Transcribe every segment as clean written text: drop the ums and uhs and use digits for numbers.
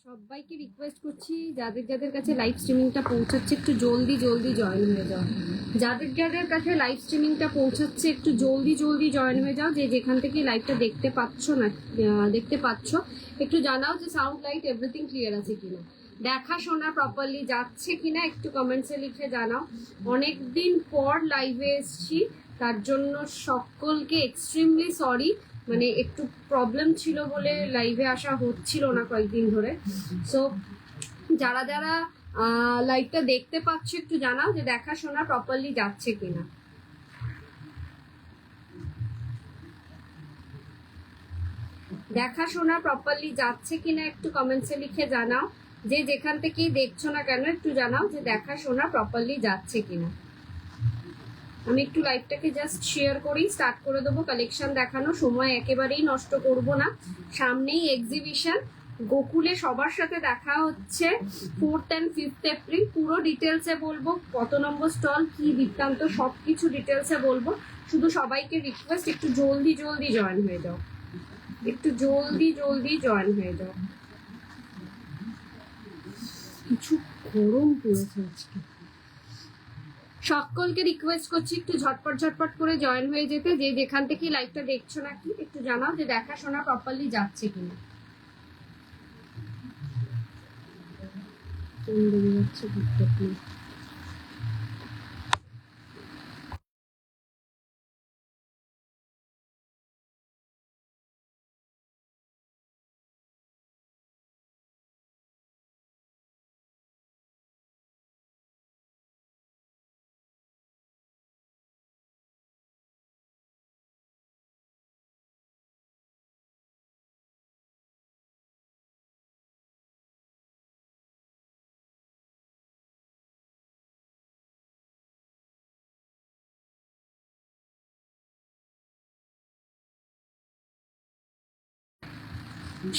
সবাইকে রিকোয়েস্ট করছি, যাদের যাদের কাছে লাইভ স্ট্রিমিংটা পৌঁছাচ্ছে একটু জলদি জলদি জয়েন হয়ে যাও। যাদের যাদের কাছে লাইভ স্ট্রিমিংটা পৌঁছাচ্ছে একটু জলদি জলদি জয়েন হয়ে যাও। যে যেখান থেকে লাইভটা দেখতে পাচ্ছ না দেখতে পাচ্ছ একটু জানাও যে সাউন্ড লাইট এভরিথিং ক্লিয়ার আছে কিনা, দেখা শোনা প্রপারলি যাচ্ছে কিনা একটু কমেন্টসে লিখে জানাও। অনেকদিন পর লাইভে এসছি, তার জন্য সকলকে এক্সট্রিমলি সরি। মানে একটু প্রবলেম ছিল বলে লাইভে আসা হচ্ছিল না কয়েকদিন ধরে। সো যারা যারা লাইভটা দেখতে পাচ্ছ একটু জানাও যে দেখা শোনা প্রপারলি যাচ্ছে কিনা। দেখা শোনা প্রপারলি যাচ্ছে কিনা একটু কমেন্টসে লিখে জানাও। যে যেখান থেকেই দেখছো না কেন একটু জানাও যে দেখা শোনা প্রপারলি যাচ্ছে কিনা। আমি একটু লাইভটাকে জাস্ট শেয়ার করেই স্টার্ট করে দেবো। কালেকশন দেখানো সময় একেবারেই নষ্ট করব না, সামনেই এক্সিবিশন। গোকুলে সবার সাথে দেখা হচ্ছে 4th and 5th এপ্রিল। পুরো ডিটেলসে বলবো, কত নম্বর স্টল, কি বৃত্তান্ত, সবকিছু ডিটেলসে বলবো। শুধু সবাইকে রিকোয়েস্ট একটু জলদি জলদি জয়েন হয়ে যাও, একটু জলদি জলদি জয়েন হয়ে যাও। কিছু গরম পড়েছে আজকে। সকলকে রিকোয়েস্ট করছি একটু ঝটপট ঝটপট করে জয়েন হয়ে যেতে। যে যেখান থেকে লাইভটা দেখছো নাকি একটু জানাও যে দেখা শোনা প্রপারলি যাচ্ছে কিনা।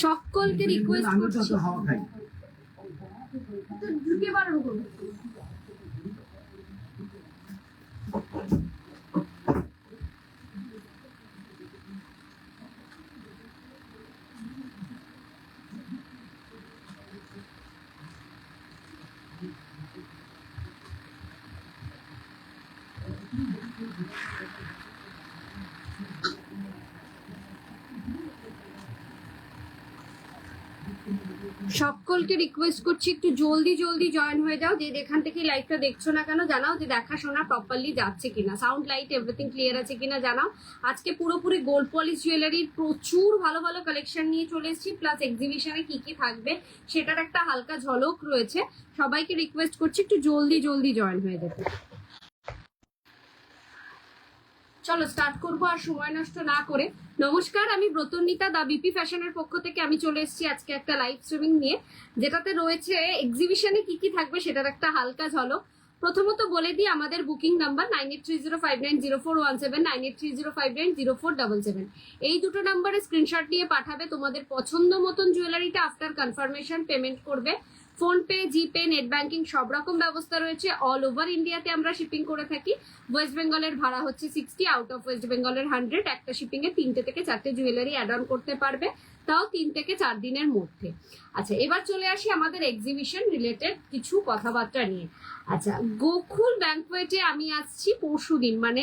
সকলকে রিকোয়েস্ট করছি ঢুকে পারো। সকলকে রিকোয়েস্ট করছি একটু জলদি জলদি জয়েন হয়ে যাও। যে যেখান থেকে লাইভটা দেখছো না কেন জানাও যে দেখা শোনা প্রপারলি যাচ্ছে কিনা, সাউন্ড লাইট এভরিথিং ক্লিয়ার আছে কিনা জানাও। আজকে পুরোপুরি গোল্ড পলিশ জুয়েলারির প্রচুর ভালো ভালো কালেকশন নিয়ে চলে এসেছি, প্লাস এক্সিবিশনে কি কি থাকবে সেটার একটা হালকা ঝলক রয়েছে। সবাইকে রিকোয়েস্ট করছি একটু জলদি জলদি জয়েন হয়ে যেতে। চলো স্টার্ট করবো আর সময় নষ্ট না করে। নমস্কার, আমি ব্রতন্বিতা, দা বিপি ফ্যাশনের পক্ষ থেকে আমি চলে এসেছি আজকে একটা লাইভ স্ট্রিমিং নিয়ে, যেটাতে রয়েছে এক্সিবিশনে কি কি থাকবে সেটার একটা হালকা ঝলক। প্রথমত বলে দিই আমাদের বুকিং নাম্বার 9830590417, 9830590477। এই দুটো নাম্বারে স্ক্রিনশট নিয়ে পাঠাবে তোমাদের পছন্দ মতন জুয়েলারিটা। আফটার কনফার্মেশন পেমেন্ট করবে। ফোনপে, জিপে, নেট ব্যাংকিং সব রকম ব্যবস্থা রয়েছে। অল ওভার ইন্ডিয়াতে আমরা শিপিং করে থাকি। ওয়েস্ট বেঙ্গলের ভাড়া হচ্ছে 60, আউট অফ ওয়েস্ট বেঙ্গলের 100। একটা শিপিং এ 3টে থেকে 4টে জুয়েলারি অ্যাড অন করতে পারবে, তাও 3 থেকে 4 দিনের মধ্যে। আচ্ছা, এবার চলে আসি আমাদের এক্সিবিশন রিলেটেড কিছু কথাবার্তা নিয়ে। আচ্ছা, গোকুল ব্যাংকোয়েটে আমি আসছি পরশুদিন, মানে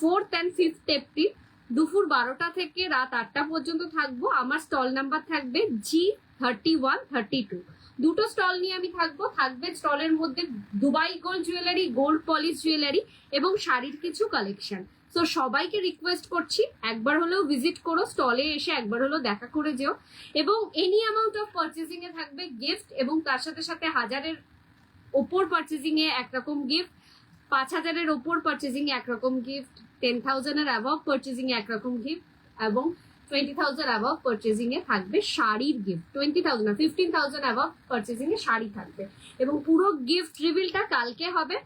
4th and 5th এপ্রিল, দুপুর 12টা থেকে রাত 8টা পর্যন্ত থাকবো। আমার স্টল নাম্বার থাকবে G3132। দুটো স্টল নিয়ে আমি থাকবো। থাকবে স্টলের মধ্যে Dubai gold jewellery, gold polish jewellery এবং শাড়ির কিছু কালেকশন। তো সবাইকে রিকোয়েস্ট করছি একবার হলেও ভিজিট করো, স্টলে এসে একবার হলেও দেখা করে যেও। এবং এনি অ্যামাউন্ট অফ পারচেজিং এ থাকবে গিফট, এবং তার সাথে সাথে 1000-এর ওপর পারচেজিং এ একরকম গিফট, 5,000-এর ওপর পারচেজিং একরকম গিফট, 10,000-এর অ্যাবভ পারচেজিং একরকম গিফট, এবং 20,000 অ্যাবভ পারচেজিং এ থাকবে শাড়ির গিফট। 20,000 না, 15,000 অ্যাবভ পারচেজিং এ শাড়ি থাকবে। এবং পুরো গিফট রিভিলটা কালকে হবে।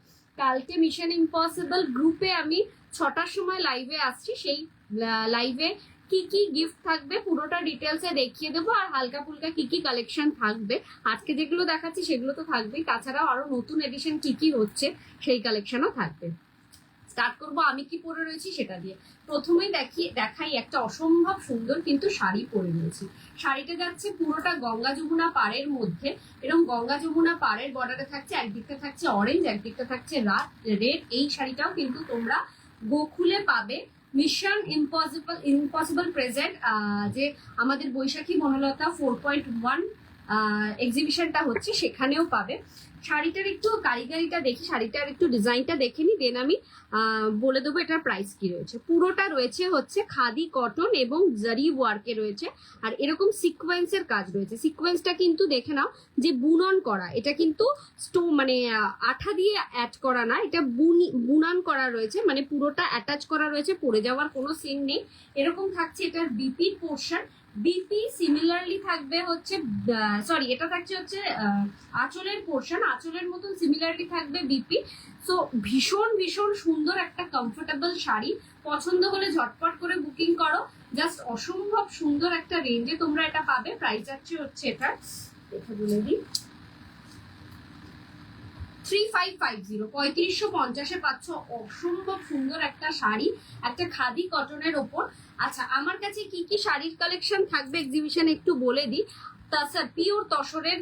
কালকে মিশন ইম্পসিবল গ্রুপে আমি 6টার সময় লাইভে আসছি। সেই লাইভে কি কি গিফট থাকবে পুরোটা ডিটেলসে দেখিয়ে দেবো, আর হালকা ফুলকা কি কি কালেকশন থাকবে। আজকে যেগুলো দেখাচ্ছি সেগুলো তো থাকবেই, তাছাড়াও আরো নতুন এডিশন কি কি হচ্ছে সেই কালেকশনও থাকবে। স্টার্ট করব আমি কি পরে রয়েছি সেটা দিয়ে। প্রথমেই দেখাই একটা অসম্ভব সুন্দর কিন্তু শাড়ি পরে রয়েছি। শাড়িটা যাচ্ছে পুরোটা গঙ্গা যমুনা পাড়ের মধ্যে, এরকম গঙ্গা যমুনা পাড়ের বর্ডারে থাকছে, একদিকটা থাকছে অরেঞ্জ, একদিকটা থাকছে রেড। এই শাড়িটাও কিন্তু তোমরা গোকুলে পাবে। মিশন ইম্পসিবল প্রেজেন্ট যে আমাদের বৈশাখী বনলতা 4.1 এক্সিবিশনটা হচ্ছে সেখানেও পাবে। শাড়িটার একটু কারিগরিটা দেখি, শাড়িটার একটু ডিজাইনটা দেখে নি, দেন আমি বলে দেবো এটার প্রাইস কি রয়েছে। পুরোটা রয়েছে হচ্ছে খাদি কটন এবং জারি ওয়ার্কে রয়েছে, আর এরকম সিকোয়েন্সের কাজ রয়েছে। সিকোয়েন্সটা কিন্তু দেখে নাও যে বুনন করা, এটা কিন্তু মানে আঠা দিয়ে অ্যাড করা না, এটা বুনান করা রয়েছে, মানে পুরোটা অ্যাটাচ করা রয়েছে, পরে যাওয়ার কোনো সিন নেই। এরকম থাকছে এটার বিপির পোর্শন। বিপি সিমিলারলি থাকবে হচ্ছে সরি এটা থাকছে হচ্ছে আঁচলের পোর্শন, আঁচলের মতন সিমিলারলি থাকবে বিপি। সো ভীষণ ভীষণ সুন্দর একটা কমফোর্টেবল শাড়ি। পছন্দ হলে ঝটপট করে বুকিং করো। জাস্ট অসম্ভব সুন্দর একটা রেঞ্জে তোমরা এটা পাবে। প্রাইস হচ্ছে এটা দেখে বলে দিই, 3550, 3550-এ পাচ্ছ অসম্ভব সুন্দর একটা শাড়ি, একটা খাদি কটনের ওপর। আচ্ছা, আমার কাছে কি কি শাড়ির কালেকশন থাকবে এক্সিবিশনে একটু বলে দিই। স্যার পিওর তসরের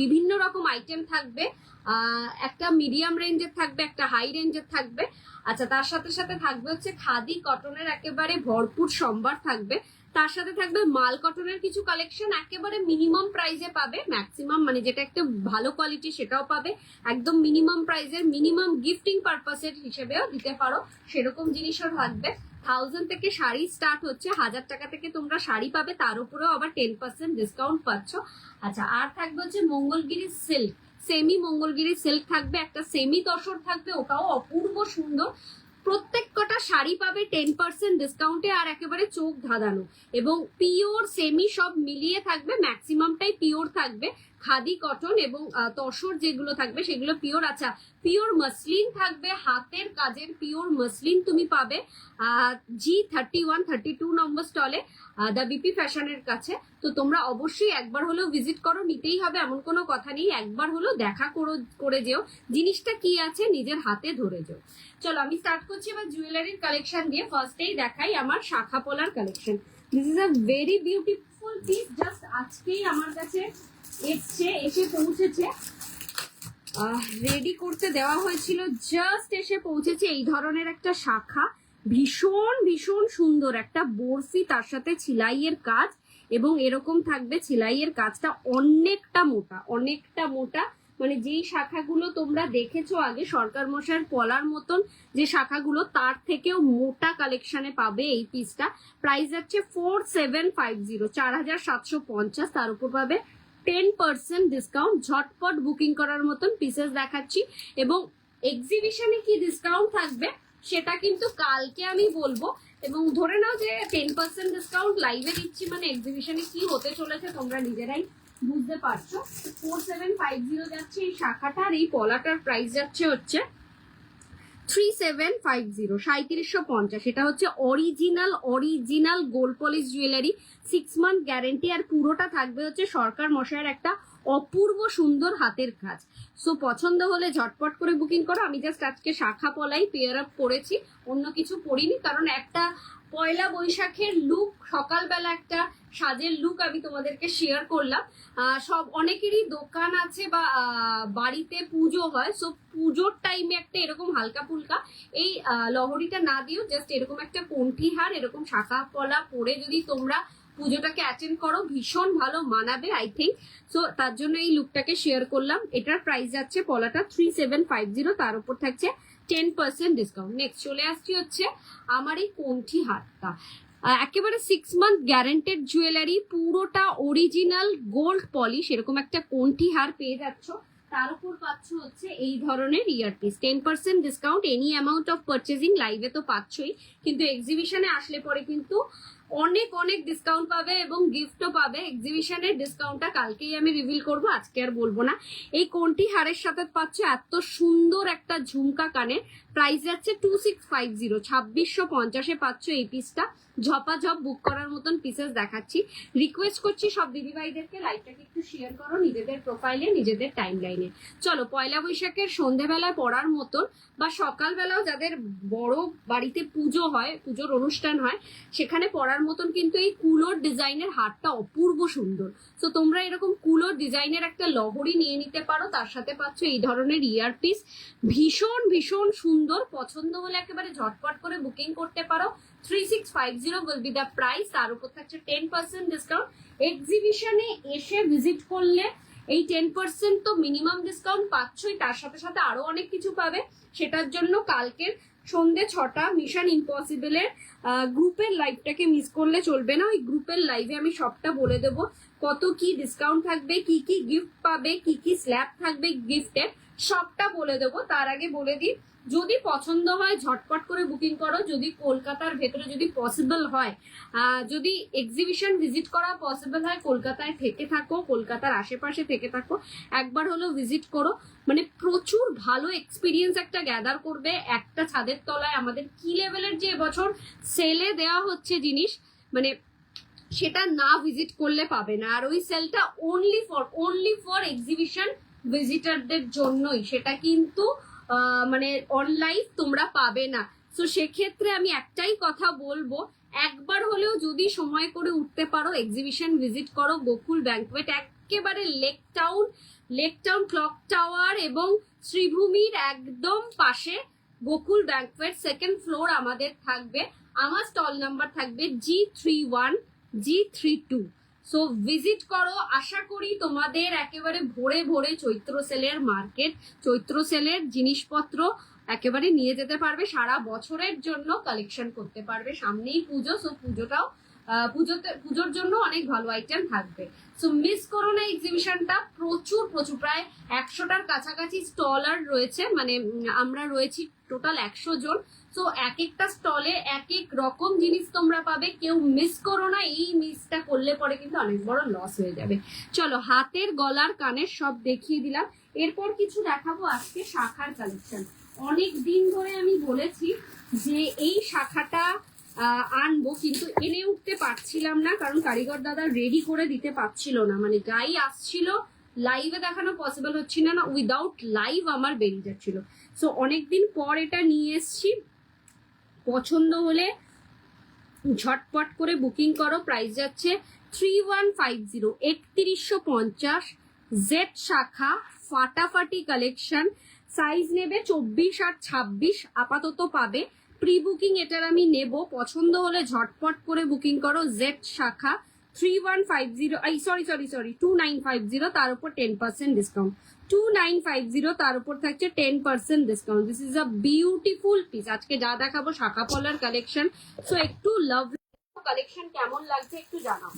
বিভিন্ন রকম আইটেম থাকবে, একটা মিডিয়াম রেঞ্জের থাকবে, একটা হাই রেঞ্জের থাকবে। আচ্ছা, তার সাথে সাথে থাকবে হচ্ছে খাদি কটনের একেবারে ভরপুর সম্ভার থাকবে। তার সাথে থাকবে মাল কটনের কিছু কালেকশন, একেবারে মিনিমাম প্রাইসে পাবে। ম্যাক্সিমাম মানে যেটা একটা ভালো কোয়ালিটি সেটাও পাবে, একদম মিনিমাম প্রাইসের, মিনিমাম গিফটিং পারপাসের হিসেবেও দিতে পারো সেরকম জিনিসও থাকবে। 1000 থেকে শাড়ি স্টার্ট হচ্ছে, 1000 টাকা থেকে তোমরা শাড়ি পাবে, তার উপরেও আবার 10% ডিসকাউন্ট পাচ্ছ। আচ্ছা, আর থাকবে হচ্ছে Mangalagiri silk, semi Mangalagiri silk থাকবে, একটা সেমি তসর থাকবে, ওটাও অপূর্ব সুন্দর। প্রত্যেক কটা শাড়ি পাবে 10% ডিসকাউন্টে, আর একেবারে চোখ ধাঁধানো। এবং পিওর সেমি সব মিলিয়ে থাকবে, ম্যাক্সিমামটাই পিওর থাকবে। খাদি কটন এবং তসর যেগুলো থাকবে সেগুলো পিওর। আচ্ছা, পিওর মসলিন থাকবে, হাতের কাজের পিওর মসলিন তুমি পাবে G31-32 নম্বর স্টলে, দ্য বিপি ফ্যাশনের কাছে। তো তোমরা অবশ্যই একবার হলেও ভিজিট করো, নিতেই হবে এমন কোনো কথা নেই, একবার হলেও দেখা করে যেও, জিনিসটা কি আছে নিজের হাতে ধরে যেও। চলো আমি স্টার্ট করছি এবার জুয়েলারির কালেকশন দিয়ে। ফার্স্টেই দেখাই আমার শাখা পলার collection. This is a very beautiful piece, just আজকেই আমার কাছে এসে পৌঁছেছে, রেডি করতে দেওয়া হয়েছিল, জাস্ট এসে পৌঁছেছে। এই ধরনের একটা শাখা, ভীষণ ভীষণ সুন্দর একটা বরফি, তার সাথে ছিলাইয়ের কাজ, এবং এরকম থাকবে ছিলাইয়ের কাজটা অনেকটা মোটা, অনেকটা মোটা। মানে যেই শাখাগুলো তোমরা দেখেছো আগে সরকার মশাইয়ের পলার মতন যে শাখাগুলো, তার থেকেও মোটা কালেকশনে পাবে এই পিসটা। প্রাইস যাচ্ছে 4750, 4750, তার উপর পাবে 10% ডিসকাউন্ট। ঝটপট বুকিং করার মতন পিসেস দেখাচ্ছি, এবং এক্সিবিশনে কি ডিসকাউন্ট থাকবে সেটা কিন্তু কালকে আমি বলবো। এবং ধরে নাও যে 10% ডিসকাউন্ট লাইভে দিচ্ছি, মানে এক্সিবিশনে কি হতে চলেছে তোমরা নিজেরাই বুঝতে পারছো। 4750 যাচ্ছে এই শাখাটার, এই পলাটার প্রাইস যাচ্ছে হচ্ছে 3750, 3750। এটা হচ্ছে original gold polish jewellery, 6 month guarantee, আর পুরোটা থাকবে হচ্ছে সরকার মশাইয়ের একটা অপূর্ব সুন্দর হাতের কাজ। সো পছন্দ হলে ঝটপট করে বুকিং করো। আমি জাস্ট আজকে শাখা পলাই পেয়ার আপ করেছি, অন্য কিছু পরিনি, কারণ একটা পয়লা বৈশাখের লুক, সকালবেলা একটা সাজের লুক আমি তোমাদেরকে শেয়ার করলাম। সব অনেকেরই দোকান আছে বা বাড়িতে পুজো হয়, সো পুজোর টাইমে একটা এরকম হালকা ফুলকা এই লহরিটা না দিও, জাস্ট এরকম একটা কণ্ঠি হার, এরকম শাখা পলা পরে যদি তোমরা পুজোটাকে অ্যাটেন্ড করো, ভীষণ ভালো মানাবে আই থিঙ্ক। সো তার জন্য এই লুকটাকে শেয়ার করলাম। এটার প্রাইস যাচ্ছে পলাটা 3750, তার উপর থাকছে 10% ডিসকাউন্ট। নেক্সট চলে আসছি হচ্ছে আমার এই কণ্ঠি হারটা, একেবারে 6 মান্থ গ্যারেন্টেড জুয়েলারি, পুরোটা অরিজিনাল গোল্ড পলিশ, এরকম একটা কণ্ঠি হার পেয়ে যাচ্ছ। তার উপর পাচ্ছ হচ্ছে এই ধরনের earpiece. 10% discount any amount of purchasing. লাইভে তো পাচ্ছই, কিন্তু এক্সিবিশনে আসলে পরে কিন্তু অনেক অনেক ডিসকাউন্ট পাবে এবং গিফটও পাবে। এক্সিবিশনের ডিসকাউন্টটা কালকেই আমি রিভিল করব, আজকে আর বলবো না। এই কোনটি হারের সাথে পাচ্ছ এত সুন্দর একটা ঝুমকা কানের, প্রাইস যাচ্ছে 2650। 2650-এ পাচ্ছ এই পিসটা। ঝপাঝপ বুক করার মতন পিসেস দেখাচ্ছি। রিকোয়েস্ট করছি সব দিদিভাইদেরকে লাইভটাকে একটু শেয়ার করো নিজেদের প্রোফাইলে, নিজেদের টাইম লাইনে। চলো, পয়লা বৈশাখের সন্ধেবেলায় পড়ার মতন বা সকালবেলাও যাদের বড় বাড়িতে পুজো হয়, পুজোর অনুষ্ঠান হয়, সেখানে পড়ার মতন কিন্তু এই কুলোর ডিজাইনের হারটা অপূর্ব সুন্দর। তো তোমরা এরকম কুলোর ডিজাইনের একটা লহরি নিয়ে নিতে পারো। তার সাথে পাচ্ছ এই ধরনের ইয়ারপিস, ভীষণ ভীষণ সুন্দর। পছন্দ হলে একেবারে ঝটপট করে বুকিং করতে পারো। 3650 will be the price। তার উপর থাকছে 10% ডিসকাউন্ট। এক্সিবিশনে এসে ভিজিট করলে এই 10% তো মিনিমাম ডিসকাউন্ট পাচ্ছই, তার সাথে সাথে আরো অনেক কিছু পাবে। সেটার জন্য কালকের সন্ধ্যে 6টা মিশন ইম্পসিবলের গ্রুপের লাইভটাকে মিস করলে চলবে না। ওই গ্রুপের লাইভে আমি সবটা বলে দেবো, কত কি ডিসকাউন্ট থাকবে, কি কি গিফট পাবে, কি কি স্ল্যাব থাকবে গিফটের, সবটা বলে দেবো। তার আগে বলে দিই, যদি পছন্দ হয় ঝটপট করে বুকিং করো। যদি কলকাতার ভেতরে যদি পসিবল হয়, যদি এক্সিবিশন ভিজিট করা পসিবল হয়, কলকাতায় থেকে থাকো, কলকাতার আশেপাশে থেকে থাকো, একবার হলেও ভিজিট করো। মানে প্রচুর ভালো এক্সপিরিয়েন্স একটা গ্যাদার করবে একটা ছাদের তলায়। আমাদের কি লেভেলের যে এবছর সেলে দেওয়া হচ্ছে জিনিস, মানে সেটা না ভিজিট করলে পাবে না। আর ওই সেলটা অনলি ফর এক্সিবিশন ভিজিটারদের জন্যই, সেটা কিন্তু মানে অনলাইন তোমরা পাবে না। তো সেক্ষেত্রে আমি একটাই কথা বলবো, একবার হলেও যদি সময় করে উঠতে পারো এক্সিবিশন ভিজিট করো। গোকুল ব্যাংকুয়েট একেবারে লেক টাউন ক্লক টাওয়ার এবং শ্রীভূমির একদম পাশে গোকুল ব্যাংকুয়েট, সেকেন্ড ফ্লোর আমাদের থাকবে। আমার স্টল নাম্বার থাকবে G31G32। সো ভিজিট করো। আশা করি তোমাদের একেবারে ভরে ভরে চৈত্র সেলের মার্কেট, চৈত্র সেলের জিনিসপত্র একেবারে নিয়ে যেতে পারবে। সারা বছরের জন্য কালেকশন করতে পারবে। সামনেই পুজো, সো পুজোর জন্য অনেক ভালো আইটেম থাকবে। সো মিস করো না এক্সিবিশনটা। প্রচুর প্রায় 100টার কাছাকাছি স্টলার রয়েছে, মানে আমরা রয়েছি টোটাল 100 জন। সো এক একটা স্টলে এক এক রকম জিনিস তোমরা পাবে। কেউ মিস করো না, এই মিসটা করলে পরে কিন্তু অনেক বড় লস হয়ে যাবে। চলো, হাতের গলার কানের সব দেখিয়ে দিলাম। এরপর কিছু দেখাবো আজকে শাখার কালেকশন। অনেক দিন ধরে আমি বলেছি যে এই শাখাটা আনবো, কিন্তু এনে উঠতে পারছিলাম না, কারণ কারিগর দাদা রেডি করে দিতে পারছিল না। মানে যাই আসছিল লাইভে দেখানো পসিবল হচ্ছিল না, উইদাউট লাইভ আমার বেরিয়ে যাচ্ছিল। সো অনেকদিন পর এটা নিয়ে এসছি। পছন্দ হলে ঝটপট করে বুকিং করো। প্রাইস যাচ্ছে 3150। 3150 জেড শাখা, ফাটাফাটি কালেকশন। সাইজ নেবে 24 আর 26 আপাতত পাবে। প্রি বুকিং এটার আমি নেব, পছন্দ হলে ঝটপট করে বুকিং করো। জেড শাখা 3150, সরি 2950, তার উপর 10% ডিসকাউন্ট। 2950 তার উপর থাকছে 10% discount. This is a beautiful piece. আজকে যা দেখাবো শাখা পলার কালেকশন। সো একটু লাভলি কালেকশন কেমন লাগছে একটু জানাও।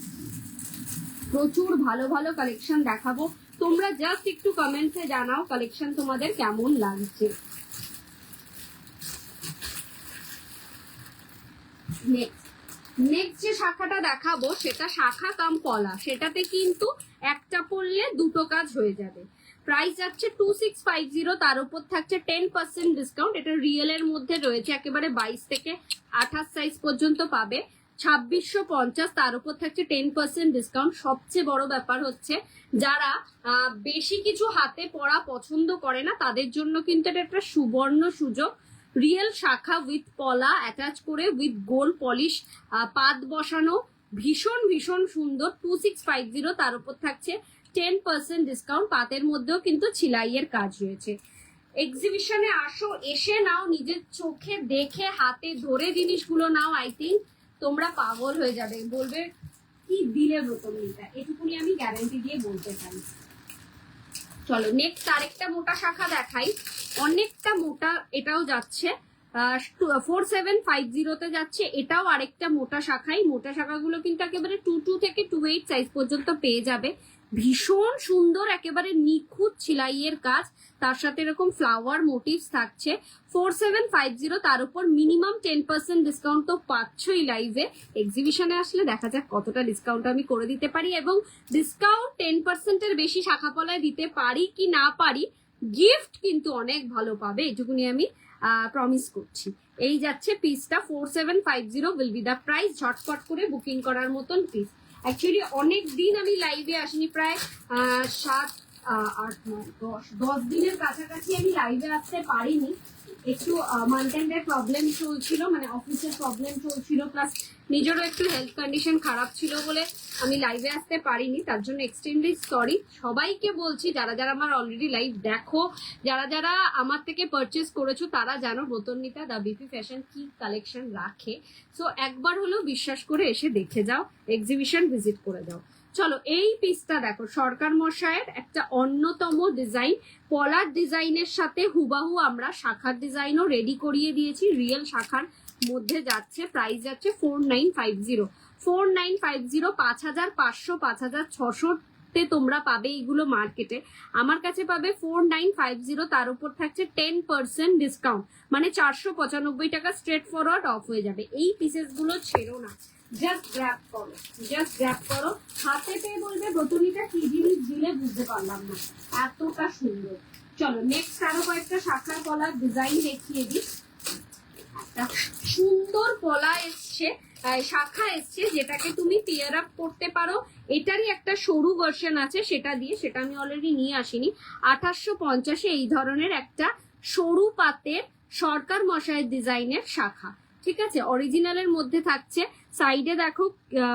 প্রচুর ভালো ভালো কালেকশন দেখাবো, তোমরা জাস্ট একটু কমেন্টসে জানাও কালেকশন তোমাদের কেমন লাগছে। নেক্সট যে শাখাটা দেখাবো সেটা শাখা কাম পলা। সেটাতে কিন্তু একটা পড়লে দুটো কাজ হয়ে যাবে। প্রাইস যাচ্ছে 2650, তার উপর থাকছে 10% ডিসকাউন্ট। এটা রিয়েল এর মধ্যে রয়েছে, একেবারে 22 থেকে 28 সাইজ পর্যন্ত পাবে। 2650, তার উপর থাকছে 10% ডিসকাউন্ট। সবচেয়ে বড় ব্যাপার হচ্ছে যারা বেশি কিছু হাতে পরা পছন্দ করে না, তাদের জন্য কিন্তু এটা একটা সুবর্ণ সুযোগ। রিয়েল শাখা উইথ পলা অ্যাটাচ করে উইথ গোল্ড পলিশ, পাত বসানো, ভীষণ ভীষণ সুন্দর। 2650, তার উপর থাকছে 10% ডিসকাউন্ট। পাতের মধ্যেও কিন্তু ছিলাইয়ের কাজ রয়েছে। এক্সিবিশনে আসো, এসে নাও, নিজের চোখে দেখে হাতে ধরে জিনিসগুলো নাও। আই থিঙ্ক তোমরা পাগল হয়ে যাবে, বলবে কি দিলে ব্রতমিতা, এটুকুনি আমি গ্যারান্টি দিয়ে বলতে চাই। চলো নেক্সট আরেকটা মোটা শাখা দেখাই। অনেকটা মোটা, এটাও যাচ্ছে 4750 যাচ্ছে। এটাও আরেকটা মোটা শাখাই। মোটা শাখাগুলো কিন্তু একেবারে 22 থেকে 28 সাইজ পর্যন্ত পেয়ে যাবে। ভীষণ সুন্দর, একেবারে নিখুঁত সেলাইয়ের কাজ, তার সাথে এরকম ফ্লাওয়ার মোটিভস থাকছে। 4750, তার উপর মিনিমাম 10% ডিসকাউন্ট তো পাচ্ছই লাইভে। এক্সিবিশনে আসলে দেখা যাক কতটা ডিসকাউন্ট আমি করে দিতে পারি, এবং ডিসকাউন্ট 10%-এর বেশি শাখা পলায় দিতে পারি কি না পারি, গিফট কিন্তু অনেক ভালো পাবে, এটুকুনি আমি প্রমিস করছি। এই যাচ্ছে পিসটা 4750 উইল বি দ্য প্রাইস। ঝটপট করে বুকিং করার মতন পিস। অ্যাকচুয়ালি অনেক দিন আমি লাইভে আসিনি, প্রায় 7, 8, 9, 10 দিনের কাছাকাছি আমি লাইভে আসতে পারিনি। একটু মান্থেন্ডের প্রবলেম চলছিল, মানে অফিসের প্রবলেম চলছিল, প্লাস নিজেরও একটু হেলথ কন্ডিশন খারাপ ছিল বলে আমি লাইভে আসতে পারিনি। তার জন্য এক্সট্রিমলি সরি। সবাইকে বলছি, যারা যারা আমার অলরেডি লাইভ দেখো, যারা যারা আমার থেকে পারচেস করেছো, তারা জানো ব্রতন্বিতা দা বিপি ফ্যাশন কি কালেকশন রাখে। সো একবার হলেও বিশ্বাস করে এসে দেখে যাও, এক্সিবিশন ভিজিট করে যাও। চলো, এই পিসটা দেখো, সরকার মশাইয়ের একটা অন্যতম ডিজাইন। পলার ডিজাইনের সাথে হুবাহু আমরা শাখার ডিজাইনও রেডি করিয়ে দিয়েছি, রিয়েল শাখার মধ্যে যাচ্ছে। প্রাইস যাচ্ছে 4950। 4950, 5500, 5600 তে তোমরা পাবে এইগুলো মার্কেটে। আমার কাছে পাবে 4950, তার উপর থাকছে 10% ডিসকাউন্ট, মানে 495 টাকা স্ট্রেট ফরওয়ার্ড অফ হয়ে যাবে। এই পিসেস গুলো ছেড়ো না, জাস্ট গ্র্যাব করো, জাস্ট গ্র্যাব করো। হাতে পেয়ে বলবে ব্রতনীটা কি জিনিস দিলে বুঝতে পারলাম না, এতটা সুন্দর। চলো নেক্সট আরো কয়েকটা শাখার পলার ডিজাইন দেখিয়ে দিই। একটা সুন্দর পলা এসছে, শাখা এসছে, যেটাকে তুমি পেয়ার আপ করতে পারো। এটারই একটা সরু ভার্সন আছে সেটা দিয়ে, সেটা আমি অলরেডি নিয়ে আসিনি। 2850 এই ধরনের একটা সরু পাতের সরকার মশাইয়ের ডিজাইনের শাখা, ঠিক আছে, অরিজিনালের মধ্যে থাকছে। সাইডে দেখো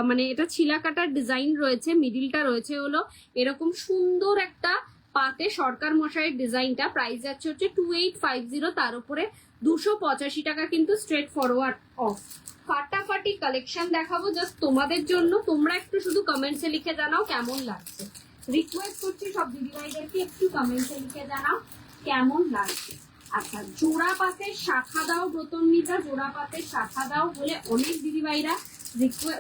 মানে এটা ছিলা কাটার ডিজাইন রয়েছে, মিডিলটা রয়েছে হলো এরকম সুন্দর একটা পাতে সরকার মশাইয়ের ডিজাইনটা। প্রাইস যাচ্ছে হচ্ছে 2850, তার উপরে 285 টাকা কিন্তু স্ট্রেট ফরওয়ার্ড অফ। ফাটাফাটি কালেকশন দেখাবো জাস্ট তোমাদের জন্য, তোমরা একটু শুধু কমেন্টসে লিখে জানাও কেমন লাগছে। রিকোয়েস্ট করছি সব দিদিভাইদেরকে একটু কমেন্টসে লিখে জানাও কেমন লাগছে। আচ্ছা, জোড়া পাতের শাখা দাও ব্রতন্বিতা, জোড়া পাতের শাখা দাও বলে অনেক দিদিভাইরা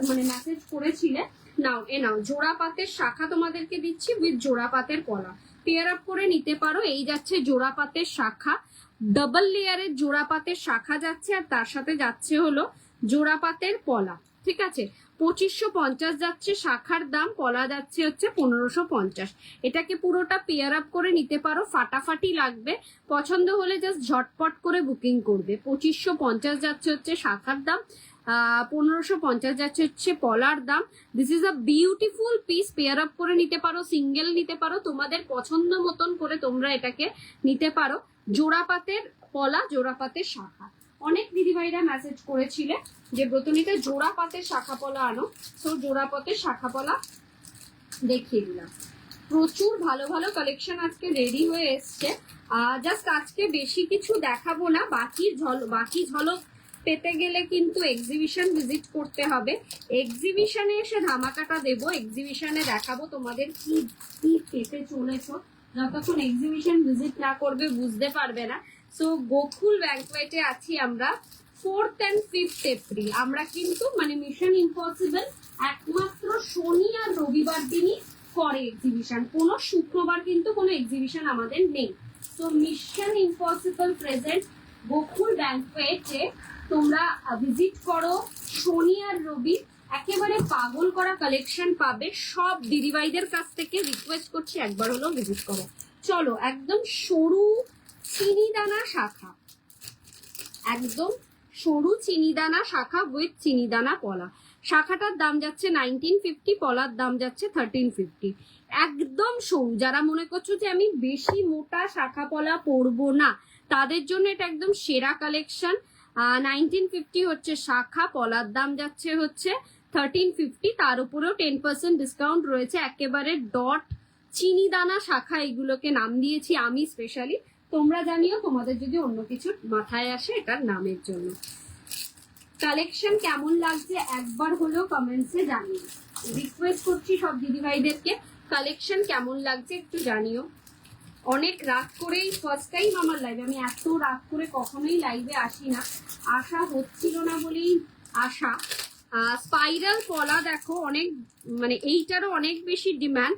মানে মেসেজ করেছিলে। নাও নাও, জোড়া পাতের শাখা তোমাদেরকে দিচ্ছি উইথ জোড়া পাতের পলা, পেয়ার আপ করে নিতে পারো। এই যাচ্ছে জোড়া পাতের শাখা, ডাবল লেয়ারের জোড়া পাতের শাখা যাচ্ছে, আর তার সাথে যাচ্ছে হলো জোড়া পাতের পলা, ঠিক আছে। 2550 যাচ্ছে শাখার দাম, পলা যাচ্ছে হচ্ছে 1550। এটাকে পুরোটা পেয়ার আপ করে নিতে পারো, ফাটাফাটি লাগবে। পছন্দ হলে জাস্ট ঝটপট করে বুকিং করবে। 2550 যাচ্ছে হচ্ছে শাখার দাম, 1550 যাচ্ছে হচ্ছে পলার দাম। This is a beautiful piece, pair up করে নিতে পারো, সিঙ্গেল নিতে পারো, তোমাদের পছন্দ মতন করে তোমরা এটাকে নিতে পারো। জোড়া পাতের পলা, জোড়া পাতের শাখা। অনেক দিদিভাইরা মেসেজ করেছিলে যে ব্রতনীতে জোড়া পাতের শাখা পলা আনো, তো জোড়া পাতের শাখা পলা দেখিয়ে দিলাম। প্রচুর ভালো ভালো কালেকশন আজকে রেডি হয়ে এসছে। জাস্ট আজকে বেশি কিছু দেখাবো না, বাকি ঝলক পেতে গেলে কিন্তু এক্সিবিশন ভিজিট করতে হবে। এক্সিবিশনে এসে ধামাকাটা দেবো, এক্সিবিশনে দেখাবো তোমাদের কি কি পেতে চলেছো। যতক্ষণ এক্সিবিশন ভিজিট না করবে বুঝতে পারবে না। সো গোকুল ব্যাংকোয়েটে আছি আমরা 4th and 5th এপ্রিল। আমরা কিন্তু মানে মিশন ইম্পসিবল একমাত্র শনি আর রবিবার দিনই করে এক্সিবিশন, কোনো শুক্রবার কিন্তু কোনো এক্সিবিশন আমাদের নেই। তো মিশন ইম্পসিবল প্রেজেন্ট গোকুল ব্যাংকোয়েটে তোমরা ভিজিট করো শনি আর রবি, একেবারে পাগল করা কালেকশন পাবে। সব দিদিভাইদের কাছ থেকে রিকোয়েস্ট করছি একবার হলো ভিজিট করো। চলো, একদম সরু চিনিদানা শাখা, একদম সরু চিনিদানা শাখা উইথ চিনিদানা পলা। শাখাটার দাম যাচ্ছে 1950, পলার দাম যাচ্ছে 1350। একদম সরু, যারা মনে করছো যে আমি বেশি মোটা শাখা পলা পরবো না, তাদের জন্য এটা একদম সেরা কালেকশন। 1950 হচ্ছে শাখা, পলার দাম যাচ্ছে হচ্ছে 1350, তার উপরেও 10% ডিসকাউন্ট রয়েছে। একেবারে ডট চিনিদানা শাখা এগুলোকে নাম দিয়েছি আমি স্পেশালি, তোমরা জানিও তোমাদের যদি অন্য কিছু মাথায় আসে এটার নামের জন্য। কালেকশন কেমন লাগছে একবার হলেও কমেন্টসে জানিও, রিকোয়েস্ট করছি সব দিদিভাইদেরকে কালেকশন কেমন লাগছে একটু জানিও। অনেক রাত করেই ফার্স্ট টাইম আমার লাইভে, আমি এত রাত করে কখনোই লাইভে আসি না, আসা হচ্ছিল না বলেই আসা। স্পাইরাল পলা দেখো, অনেক মানে এইটারও অনেক বেশি ডিমান্ড।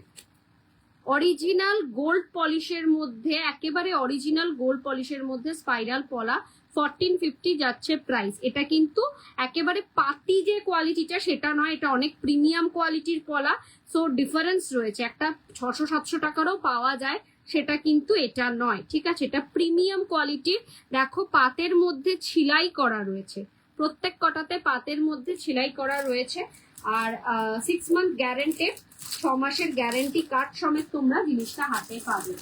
অরিজিনাল গোল্ড পলিশের মধ্যে, একেবারে অরিজিনাল গোল্ড পলিশের মধ্যে স্পাইরাল পলা 1450 যাচ্ছে প্রাইস। এটা কিন্তু একেবারে পাতি যে কোয়ালিটিটা সেটা নয়, এটা অনেক প্রিমিয়াম কোয়ালিটির পলা। সো ডিফারেন্স রয়েছে, একটা 600-700 টাকারও পাওয়া যায়, সেটা কিন্তু এটা নয়, ঠিক আছে? এটা প্রিমিয়াম কোয়ালিটির। দেখো পাতের মধ্যে ছিলাই করা রয়েছে, প্রত্যেক কটাতে পাতের মধ্যে ছিলাই করা রয়েছে। আর 6 মান্থ গ্যারেন্টেড, 6 মাসের গ্যারেন্টি কার্ড সমেত তোমরা জিনিসটা হাতে পাবে।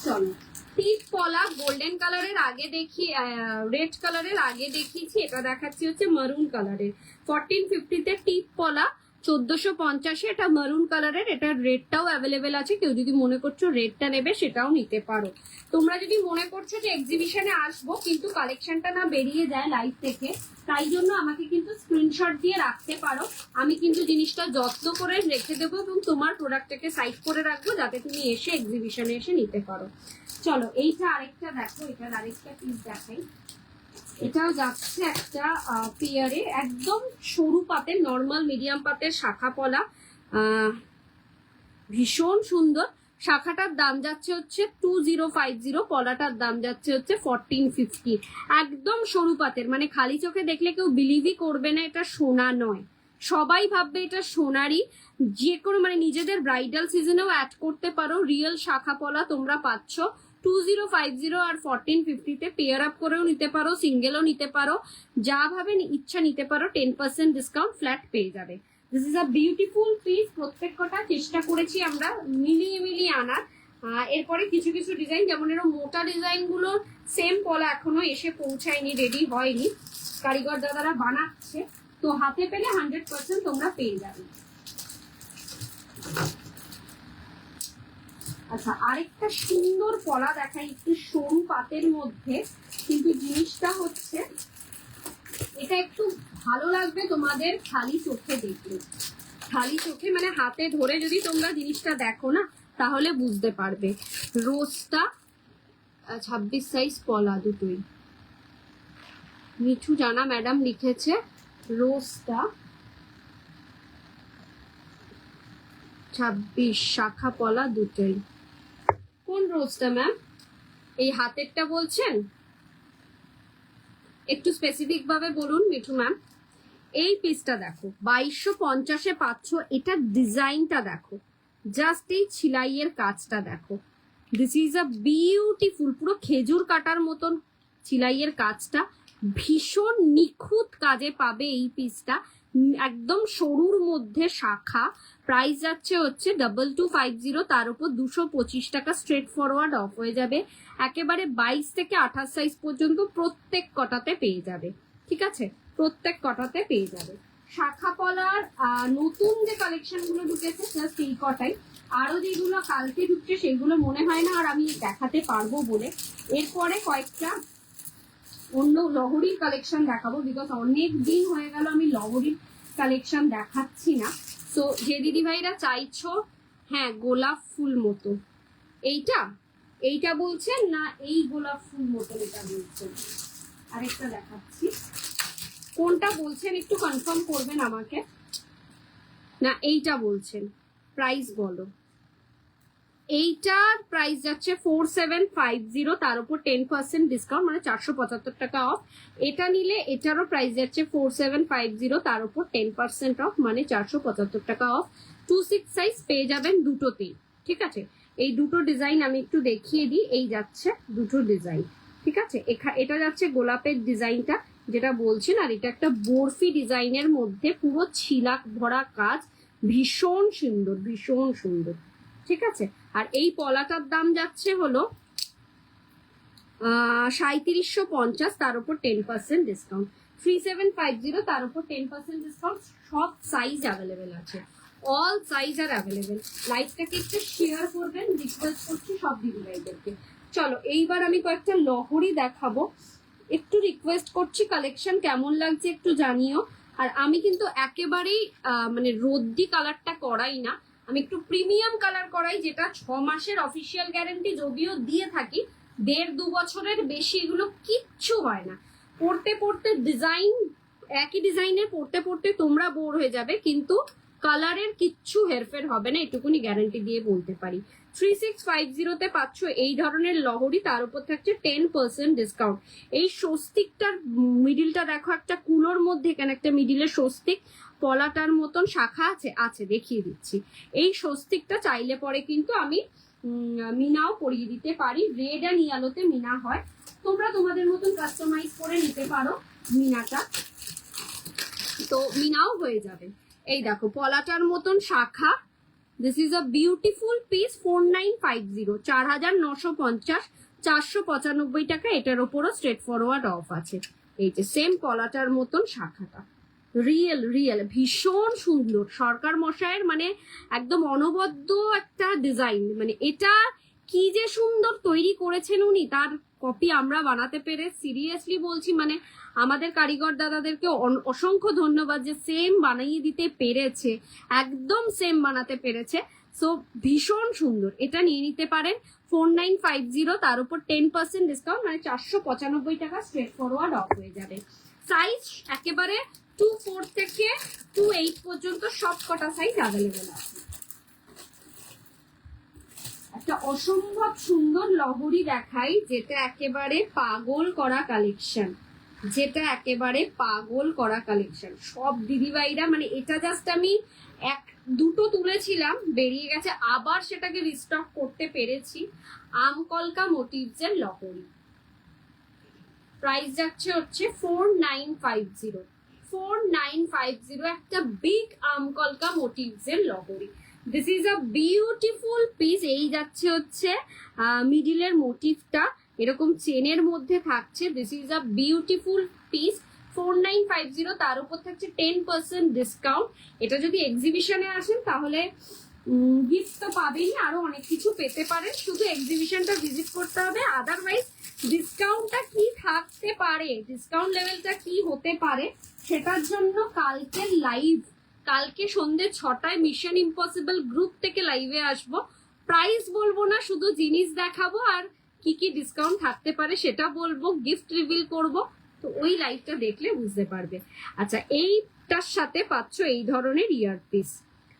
চলো, টিপ পলা গোল্ডেন কালারের আগে দেখি, রেড কালারের আগে দেখিয়েছি, এটা দেখাচ্ছি হচ্ছে মারুন কালারের। 1450-তে টিপ পলা 1450-এ, এটা মারুন কালারের। এটা রেডটাও অ্যাভেলেবেল আছে, কেউ যদি মনে করছো রেডটা নেবে সেটাও নিতে পারো। তোমরা যদি মনে করছো যে এক্সিবিশনে আসবো কিন্তু কালেকশনটা না বেরিয়ে যায় লাইভ থেকে, তাই জন্য আমাকে কিন্তু স্ক্রিনশট দিয়ে রাখতে পারো। আমি কিন্তু জিনিসটা যত্ন করে রেখে দেবো এবং তোমার প্রোডাক্টটাকে সাইড করে রাখবো যাতে তুমি এসে এক্সিবিশনে এসে নিতে পারো। চলো, এইটা আরেকটা দেখো, এটার আরেকটা পিস দেখাই। এটাও যাচ্ছে একটা পেয়ারে, একদম সরু পাতের, নর্মাল মিডিয়াম পাতের শাখা পলা, ভীষণ সুন্দর। শাখাটার দাম যাচ্ছে হচ্ছে 2050, পলাটার দাম যাচ্ছে হচ্ছে 1450। একদম সরু পাতের, মানে খালি চোখে দেখলে কেউ বিলিভই করবে না এটা সোনা নয়, সবাই ভাববে এটা সোনারই। যে কোনো মানে নিজেদের ব্রাইডাল সিজনেও অ্যাড করতে পারো। রিয়েল শাখা পলা তোমরা পাচ্ছ 2050 আর 1450-তে। পেয়ার আপ করেও নিতে পারো, সিঙ্গেলও নিতে পারো, যা ভাবে ইচ্ছা নিতে পারো। 10% ডিসকাউন্ট ফ্ল্যাট পেয়ে যাবে। This is a beautiful piece. প্রত্যেক কটা চেষ্টা করেছি আমরা মিলিয়ে আনার। এরপরে কিছু কিছু ডিজাইন, যেমন এর মোটা ডিজাইন গুলো সেম পলা এখনো এসে পৌঁছায়নি, রেডি হয়নি, কারিগর দাদারা বানাচ্ছে, তো হাতে পেলে 100% তোমরা পেয়ে যাবে। আচ্ছা, আরেকটা সুন্দর পলা দেখাই, একটু সরু পাতের মধ্যে, কিন্তু জিনিসটা হচ্ছে এটা একটু ভালো লাগবে তোমাদের খালি চোখে দেখলে। খালি চোখে মানে হাতে ধরে যদি তোমরা জিনিসটা দেখো না তাহলে বুঝতে পারবে। রোজটা 26 সাইজ পলা দুটোই। মিঠু জানা ম্যাডাম লিখেছে রোজটা 26, শাখা পলা দুটোই। কোন রোজটা ম্যাম? এই হাতেরটা বলছেন? একটু স্পেসিফিক ভাবে বলুন মিঠু ম্যাম। এই পিসটা দেখো 2250-এ পাচ্ছ। এটার ডিজাইনটা দেখো, জাস্ট এই ছিলাইয়ের কাজটা দেখো। দিস ইজ আ বিউটিফুল, পুরো খেজুর কাটার মতন ছিলাইয়ের কাজটা, ভীষণ নিখুঁত কাজে পাবে এই পিসটা। একদম সরুর মধ্যে শাখা। প্রাইস যাচ্ছে হচ্ছে 2250, তার উপর 225 টাকা স্ট্রেট ফরওয়ার্ড অফ হয়ে যাবে। একেবারে 22 থেকে 28 সাইজ পর্যন্ত প্রত্যেক কটাতে পেয়ে যাবে, ঠিক আছে? প্রত্যেক কটাতে পেয়ে যাবে। শাখা পলার নতুন যে কালেকশন গুলো ঢুকেছে জাস্ট এই কটাই, আরো যেগুলো কালকে ঢুকছে সেগুলো মনে হয় না আর আমি দেখাতে পারবো বলে। এরপরে কয়েকটা অন্য লহরির কালেকশন দেখাবো, বিকজ অনেক দিন হয়ে গেল আমি লহরির কালেকশন দেখাচ্ছি না। তো যে দিদি ভাইরা চাইছো, হ্যাঁ গোলাপ ফুল মতো, এইটা বলছেন না এই গোলাপ ফুল মতো এটা বলছেন? আরেকটা দেখাচ্ছি, কোনটা বলছেন একটু কনফার্ম করবেন আমাকে। না এইটা বলছেন? প্রাইস বলো। এইটার প্রাইস যাচ্ছে 4750, তার উপর 10% ডিসকাউন্ট, মানে 475 টাকা অফ। এটা নিলে এটারও প্রাইস যাচ্ছে 4750, তার উপর 10% অফ, মানে 475 টাকা অফ। 26 সাইজ পেয়ে যাবেন দুটোতেই, ঠিক আছে? এই দুটো ডিজাইন আমি একটু দেখিয়ে দিই। এই যাচ্ছে দুটো ডিজাইন, ঠিক আছে? এটা যাচ্ছে গোলাপের ডিজাইনটা যেটা বলছেন, আর এটা একটা বরফি ডিজাইনের মধ্যে পুরো ছিলাক ভরা কাজ, ভীষণ সুন্দর, ভীষণ সুন্দর, ঠিক আছে? আর এই পলাটার দাম যাচ্ছে হলো 3750, তার উপর 10% ডিসকাউন্ট। 3750, তার উপর 10% ডিসকাউন্ট। সব সাইজ অ্যাভেলেবেল আছে, অল সাইজ আর অ্যাভেলেবেল। লাইভটাকে একটু শেয়ার করবেন, রিকোয়েস্ট করছি সব দিদি ভাইদেরকে। চলো, এইবার আমি কয়েকটা লহরি দেখাবো। একটু রিকোয়েস্ট করছি, কালেকশন কেমন লাগছে একটু জানিও। আর আমি কিন্তু একেবারেই মানে রোদ্দি কালারটা করাই না, আমি একটু প্রিমিয়াম কালার করাই, যেটা 6 মাসের অফিসিয়াল গ্যারান্টি যদিও দিয়ে থাকি, 1.5-2 বছরের বেশি এগুলো কিচ্ছু হয় না। পড়তে পড়তে ডিজাইন, একই ডিজাইনের পড়তে পড়তে তোমরা বোর হয়ে যাবে, কিন্তু কালারের কিচ্ছু হেরফের হবে না, এটুকুনি গ্যারান্টি দিয়ে বলতে পারি। 3650-তে পাচ্ছ এই ধরনের লহরি, তার উপর থাকছে 10% ডিসকাউন্ট। এই স্বস্তিকটার মিডিলটা দেখো, একটা কুলোর মধ্যে এখানে একটা মিডিলে স্বস্তিক পলাটার মতন শাখা আছে দেখিয়ে দিচ্ছি। এই স্বস্তিকটা চাইলে পরে কিন্তু আমি মিনাও পরিয়ে দিতে পারি। রেড অ্যান্ড ইয়েলোতে মিনা হয়, তোমরা তোমাদের মতন কাস্টমাইজ করে নিতে পারো মিনাটা, তো মিনাও হয়ে যাবে। এই দেখো পলাটার মতন শাখা, this is a beautiful piece. 4950, 4950, 495 টাকা। এটার ওপরও স্ট্রেট ফরওয়ার্ড অফ আছে। এই যে সেম পলাটার মতন শাখাটা, রিয়েল ভীষণ সুন্দর। সরকার মশাইয়ের মানে একদম অনবদ্য একটা ডিজাইন, মানে এটা কি যে সুন্দর তৈরি করেছেন উনি, তার কপি আমরা বানাতে পেরে সিরিয়াসলি বলছি, মানে আমাদের কারিগর দাদাদেরকে অসংখ্য ধন্যবাদ যে সেম বানিয়ে দিতে পেরেছে, একদম সেম বানাতে পেরেছে। সো ভীষণ সুন্দর, এটা নিয়ে নিতে পারেন। 4950, তার উপর 10% ডিসকাউন্ট, মানে 495 টাকা স্ট্রেট ফরওয়ার্ড অফ হয়ে যাবে। সাইজ একেবারে 24 থেকে 28 পর্যন্ত সব কটা সাইজ অ্যাভেলেবেল আছে। একটা অসম্ভব সুন্দর লহরি দেখাই, যেটা একেবারে পাগল করা কালেকশন, সব দিদিভাইরা, মানে এটা জাস্ট আমি দুটো তুলেছিলাম, বেরিয়ে গেছে, আবার সেটাকে রিস্টক করতে পেরেছি। আমকলকা মোটিভস এর লহরি, প্রাইস যাচ্ছে হচ্ছে 4950। 4950 একটা বিগ আমকলকা মোটিভস এর লহরি। This is a beautiful piece. এই যাচ্ছে হচ্ছে মিডিলের মোটিভটা এরকম চেনের মধ্যে থাকছে। This is a beautiful piece. 4950, তার উপর থাকছে 10% ডিসকাউন্ট। এটা যদি এক্সিবিশনে আসেন তাহলে গিফট তো পাবেনই, আরো অনেক কিছু পেতে পারেন, শুধু এক্সিবিশনটা ভিজিট করতে হবে। আদারওয়াইজ ডিসকাউন্টটা কি থাকতে পারে, ডিসকাউন্ট লেভেলটা কি হতে পারে, সেটার জন্য কালকে সন্ধ্যে 6টায় মিশন ইম্পসিবল গ্রুপ থেকে লাইভে আসবো। প্রাইস বলবো না, শুধু জিনিস দেখাবো আর কি কি ডিসকাউন্ট থাকতে পারে সেটা বলবো, গিফট রিভিল করব, তো ওই লাইভটা দেখলে বুঝতে পারবে। আচ্ছা, এইটার সাথে পাচ্ছ এই ধরনের ইয়ারপিস,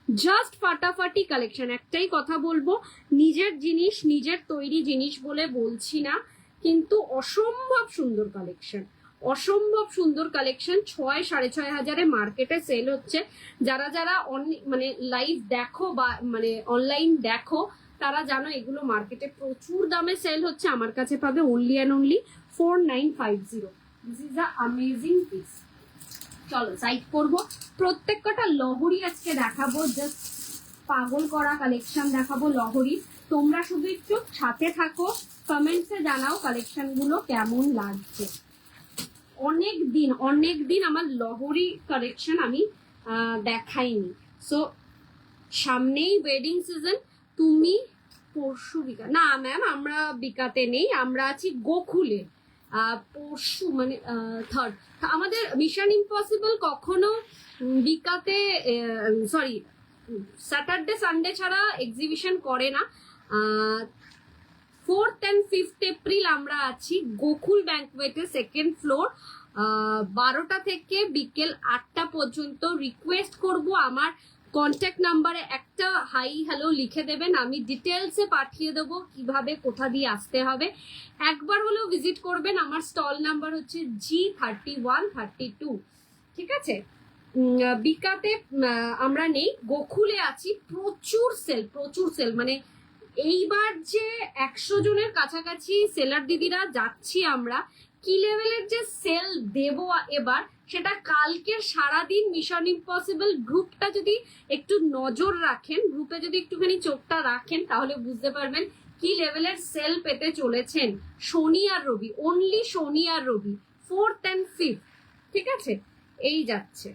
জাস্ট ফাটাফাটি কালেকশন। একটাই কথা বলবো, নিজের জিনিস, নিজের তৈরি জিনিস বলে বলছি না, কিন্তু অসম্ভব সুন্দর কালেকশন, 6,500-6,500 মার্কেটে সেল হচ্ছে। যারা মানে লাইভ দেখো বা মানে অনলাইন দেখো, তারা জানো এগুলো মার্কেটে প্রচুর দামে সেল হচ্ছে, আমার কাছে পাবে only and only 4950। This is a amazing piece. চলো সাইড করবো, প্রত্যেক কটা লহরি আজকে দেখাবো, জাস্ট পাগল করা কালেকশন দেখাবো লহরি। তোমরা শুধু একটু সাথে থাকো, কমেন্টসে জানাও কালেকশন গুলো কেমন লাগছে। অনেক দিন আমার লহরি কালেকশন আমি দেখাইনি। সো সামনেই ওয়েডিং সিজন, তুমি পরশু বিকা, না ম্যাম আমরা বিকাতে নেই, আমরা আছি গোকুলে। পরশু মানে 3rd, আমাদের মিশন ইম্পসিবল কখনো বিকাতে, সরি স্যাটারডে সানডে ছাড়া এক্সিবিশন করে না। 4th and 5th এপ্রিল আমরা আছি গোকুল ব্যাংকুয়েটে, 2nd ফ্লোর, 12টা থেকে বিকেল 8টা পর্যন্ত। রিকোয়েস্ট করব আমার কন্ট্যাক্ট নাম্বারে একটা হাই হ্যালো লিখে দেবেন, আমি ডিটেলসে পাঠিয়ে দেবো কিভাবে কোথা দিয়ে আসতে হবে। একবার হলেও ভিজিট করবেন। আমার স্টল নাম্বার হচ্ছে G3132, ঠিক আছে? বিকাতে আমরা নেই, গোকুলে আছি। প্রচুর সেল, মানে এইবার যে 100 জনের কাছাকাছি সেলার দিদিরা যাচ্ছি আমরা, কি লেভেলের যে সেল দেব এবার, সেটা কালকের সারাদিন মিশন ইম্পসিবল গ্রুপটা যদি একটু নজর রাখেন, গ্রুপে যদি একটুখানি চোখটা রাখেন, তাহলে বুঝতে পারবেন কি লেভেলের সেল পেতে চলেছেন। শনি আর রবি, only Shani R Rabi, 4th and 5th, ঠিক আছে? এই যাচ্ছে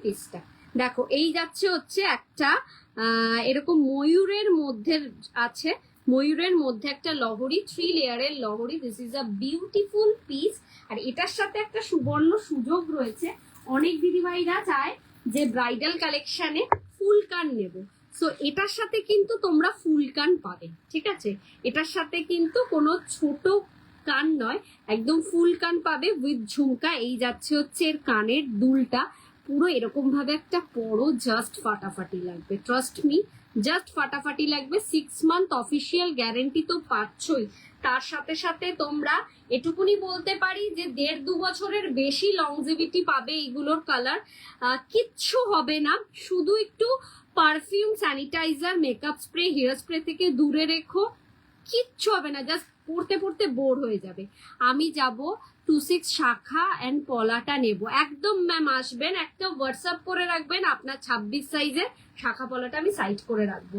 পিসটা, দেখো এই যাচ্ছে হচ্ছে একটা এরকম ময়ূরের মধ্যে আছে, ময়ূরের মধ্যে একটা লহরি, 3 লেয়ারের লহরি। This is a beautiful piece. আর এটার সাথে একটা সুবর্ণ সুযোগ রয়েছে, অনেক দিদিভাইরা চায় যে ব্রাইডাল কালেকশনে ফুল কান নেব, সো এটার সাথে কিন্তু তোমরা ফুল কান পাবে, ঠিক আছে? এটার সাথে কিন্তু কোনো ছোট কান নয়, একদম ফুল কান পাবে উইথ ঝুমকা। এই যাচ্ছে হচ্ছে এর কানের দুলটা, পুরো এরকম ভাবে একটা পরো, জাস্ট ফাটাফাটি লাগবে, ট্রাস্ট মি, জাস্ট ফাটাফাটি লাগবে। 6 মান্থ অফিসিয়াল গ্যারেন্টি তো পাচ্ছই, তার সাথে সাথে তোমরা এটুকুনি বলতে পারি যে 1.5-2 বছরের বেশি লংজিভিটি পাবে এইগুলোর কালার। কিচ্ছু হবে না, শুধু একটু perfume, sanitiser, makeup spray, hair spray থেকে দূরে রেখো, কিচ্ছু হবে না, জাস্ট পড়তে পড়তে বোর হয়ে যাবে। আমি যাব 26 শাখা অ্যান্ড পলাটা নেব একদম। ম্যাম আসবেন, একটা হোয়াটসঅ্যাপ করে রাখবেন আপনার 26 সাইজের শাখা পলাটা আমি সাইড করে রাখবো।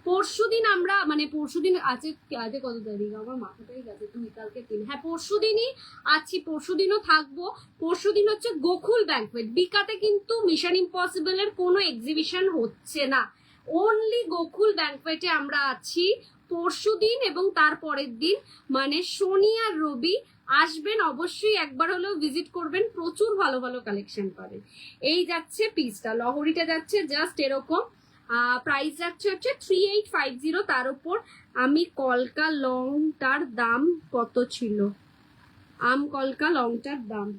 পরশুদিন আমরা মানে পরশুদিন আছে, আজকে কত তারিখ আমার মাথাটাই গেছে, তুমি কালকে 3, হ্যাঁ পরশুদিনই আছি, পরশুদিনও থাকবো। পরশুদিন হচ্ছে গোকুল ব্যাংকুয়েট বিকাতে, কিন্তু মিশন ইম্পসিবল এর কোনো এক্সিবিশন হচ্ছে না, অনলি গোকুল ব্যাংকুয়েটে আমরা আছি পরশুদিন এবং তার পরের দিন, মানে শনি আর রবি। আসবেন অবশ্যই, একবার হলেও ভিজিট করবেন, প্রচুর ভালো ভালো কালেকশন পাবেন। এই যাচ্ছে পিসটা, লহরিটা যাচ্ছে জাস্ট এরকম, প্রাইস যাচ্ছে হচ্ছে 3850। তার উপর আমি কলকা লংটার দাম কত ছিল, কলকা লংটার দাম,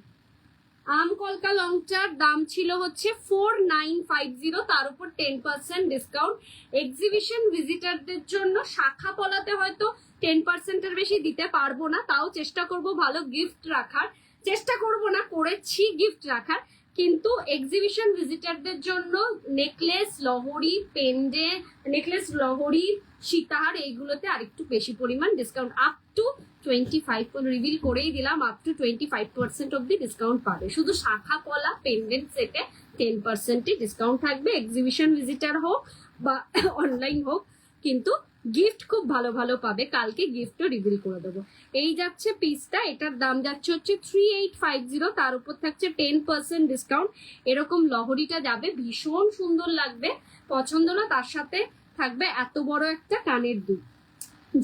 কলকা লংটার দাম ছিল হচ্ছে 4950, তার উপর 10% ডিসকাউন্ট। এক্সিবিশন ভিজিটারদের জন্য শাখা পলাতে হয়তো 10%-এর বেশি দিতে পারবো না, তাও চেষ্টা করব ভালো গিফট রাখার, চেষ্টা করব না, করেছি গিফট রাখার, কিন্তু এক্সিবিশন ভিজিটারদের জন্য নেকলেস, লহরি, পেন্ডে, নেকলেস, লহরি, সীতাহার, এইগুলোতে আরেকটু বেশি পরিমাণ ডিসকাউন্ট, আপ টু 25, রিভিল করেই দিলাম, আপ টু 25% অব্দি ডিসকাউন্ট পাবে। শুধু শাখা পলা পেন্ডেন্ট সেটে 10% ডিসকাউন্ট থাকবে, এক্সিবিশন ভিজিটার হোক বা অনলাইন হোক, কিন্তু গিফট খুব ভালো ভালো পাবে, কালকে গিফটও রিভিল করে দেবো। এই যাচ্ছে পিসটা, এটার দাম যাচ্ছে হচ্ছে 3850, তার উপর থাকছে 10% ডিসকাউন্ট। এরকম লহরিটা যাবে, ভীষণ সুন্দর লাগবে, পছন্দ না, তার সাথে থাকবে এত বড় একটা কানের দুল।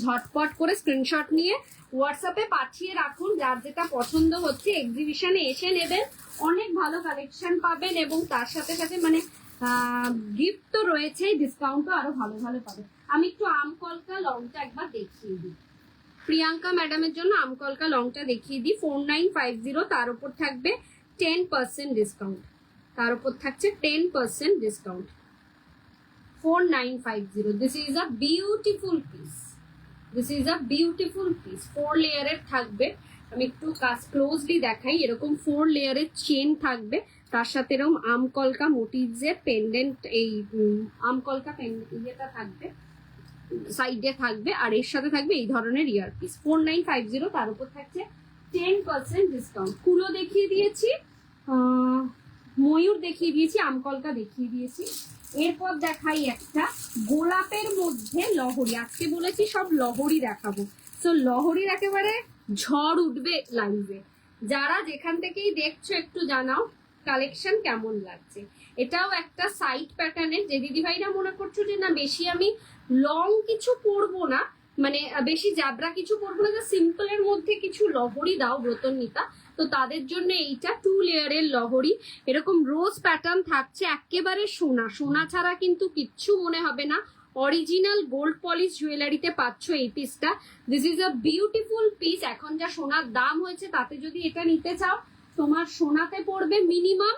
ঝটপট করে স্ক্রিনশট নিয়ে হোয়াটসঅ্যাপে পাঠিয়ে রাখুন, যার যেটা পছন্দ হচ্ছে এক্সিবিশনে এসে নেবেন, অনেক ভালো কালেকশন পাবেন এবং তার সাথে সাথে মানে গিফট তো রয়েছে, ডিসকাউন্টও আরো ভালো ভালো পাবেন। আমি একটু আমকলকা লংটা একবার দেখিয়ে দিই, প্রিয়াঙ্কা ম্যাডামের জন্য আমকলকা লংটা দেখিয়ে দিই। 4950, তার উপর থাকবে 10% ডিসকাউন্ট, তার উপর থাকছে 10% discount. 4950, this is a beautiful piece, this is a beautiful piece. 4 লেয়ারের থাকবে, আমি একটু কাজ ক্লোজলি দেখাই, এরকম 4 লেয়ারের চেন থাকবে, তার সাথে এরকম আমকলকা মোটিভসের পেন্ডেন্ট, এই আমকলকা ইয়েটা থাকবে, সাইডে থাকবে, আর এর সাথে থাকবে এই ধরনের ইয়ারপিস। 4950, তার উপর থাকছে 10% ডিসকাউন্ট। কুলো দেখিয়ে দিয়েছি, ময়ূর দেখিয়ে দিয়েছি, আমকলকা দেখিয়ে দিয়েছি। এরপর দেখাই একটা গোলাপের মধ্যে লহরি, আজকে বলেছি সব লহরি দেখাবো, তো লহরির একেবারে ঝড় উঠবে লাইভে। যারা যেখান থেকেই দেখছো একটু জানাও কালেকশন কেমন লাগছে। এটাও একটা সাইড প্যাটার্নের, যে দিদি ভাইরা মনে করছো যে না বেশি আমি লং কিছু পরবো না, মানে বেশি জাবরা কিছু পরবো না, সিম্পলের মধ্যে কিছু লহরি দাও ব্রতনিতা, তো তাদের জন্য এইটা 2 লেয়ারের লহরি, এরকম রোজ প্যাটার্ন থাকছে, একেবারে সোনা, সোনা ছাড়া কিন্তু কিচ্ছু মনে হবে না, অরিজিনাল গোল্ড পলিশ জুয়েলারিতে পাচ্ছ এই পিসটা। This is a beautiful piece. এখন যা সোনার দাম হয়েছে তাতে যদি এটা নিতে চাও, তোমার সোনাতে পড়বে মিনিমাম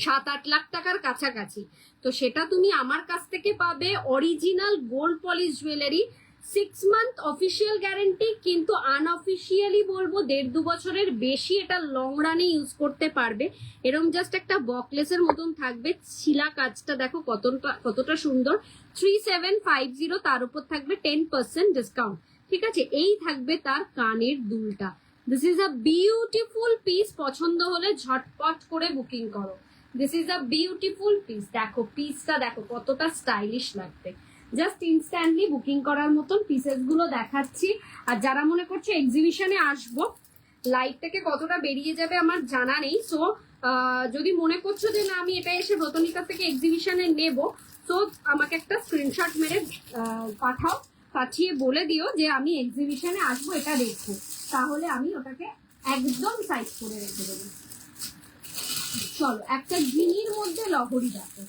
7-8 লাখ টাকার কাছাকাছি, তো সেটা তুমি আমার কাছ থেকে পাবে original gold polish jewellery. 6 month official guarantee, কিন্তু আনঅফিসিয়ালি বলবো 1.5-2 বছরের বেশি এটা লং রানে ইউজ করতে পারবে। এরকম জাস্ট একটা বকলেসের মতন থাকবে, শিলা কাজটা দেখো কতটা সুন্দর। 3750, তার উপর থাকবে 10% ডিসকাউন্ট, ঠিক আছে। এই থাকবে তার কানের দুলটা, this is a beautiful piece, পছন্দ হলে ঝটপট করে বুকিং করো। This is a beautiful piece, দেখো পিসটা দেখো কতটা স্টাইলিশ লাগবে, জাস্ট ইনস্ট্যান্টলি বুকিং করার মতন পিসেস গুলো দেখাচ্ছি। আর যারা মনে করছে এক্সিবিশনে আসবো, লাইভ থেকে কতটা বেরিয়ে যাবে আমার জানা নেই, সো যদি মনে করছো যে না আমি এটা এসে ব্রতনিকা থেকে এক্সিবিশনে নেব, তো আমাকে একটা স্ক্রিনশট মেরে পাঠাও, পাঠিয়ে বলে দিও যে আমি এক্সিবিশনে আসবো এটা দেখবো, তাহলে আমি ওটাকে একদম সাইড করে রেখে দেবো। চলো একটা গিনির মধ্যে লহরি দেখো,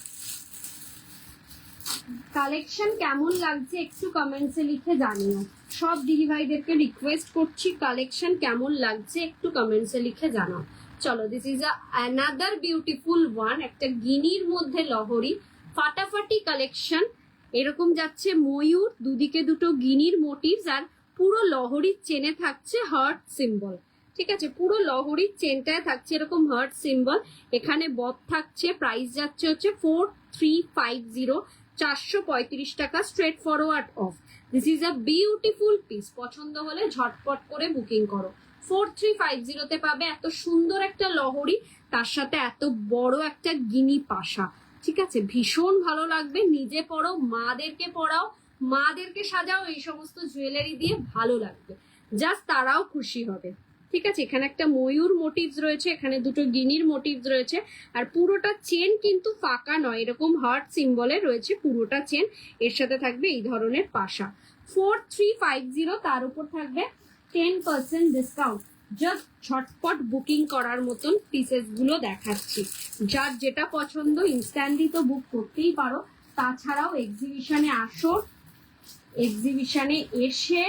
কালেকশন কেমন লাগছে একটু কমেন্টসে লিখে জানিও। সব দিদিভাইদেরকে রিকোয়েস্ট করছি কালেকশন কেমন লাগছে একটু কমেন্টসে লিখে জানাও। চলো, this is another beautiful one, একটা গিনির মধ্যে লহরি ফাটাফাটি কালেকশন। এরকম যাচ্ছে ময়ূর, দুদিকে দুটো গিনির মোটিভস, আর পুরো লহরির চেনে থাকছে হার্ট সিম্বল। ঠিক আছে, পুরো লহরির চেনটায় থাকছে এরকম হার্ট সিম্বল। এখানে বব থাকছে। প্রাইস যাচ্ছে হচ্ছে 4350, 435 টাকা, straight forward of. This is a beautiful piece. পছন্দ হলে ঝটপট করে বুকিং করো। 4350 তে পাবে এত সুন্দর একটা লহরি, তার সাথে এত বড় একটা গিনি পাশা। ঠিক আছে, ভীষণ ভালো লাগবে। নিজে পরো, মাদেরকে পরাও, মাদেরকে সাজাও এই সমস্ত জুয়েলারি দিয়ে, ভালো লাগবে। জাস্ট তারাও খুশি হবে। ঠিক আছে, এখানে একটা ময়ূর মোটিভস রয়েছে, এখানে দুটো গিনির মোটিভস রয়েছে, আর পুরোটা চেন কিন্তু ফাঁকা নয়, এরকম হার্ট সিম্বলে রয়েছে পুরোটা চেন। এর সাথে থাকবে এই ধরনের পাশা। 4350, তার উপর থাকবে 10% ডিসকাউন্ট। জাস্ট ঝটপট বুকিং করার মতন পিসেস গুলো দেখাচ্ছি। যার যেটা পছন্দ ইনস্ট্যান্টলি তো বুক করতেই পারো। তাছাড়াও এক্সিবিশনে আসো, এক্সিবিশনে এসে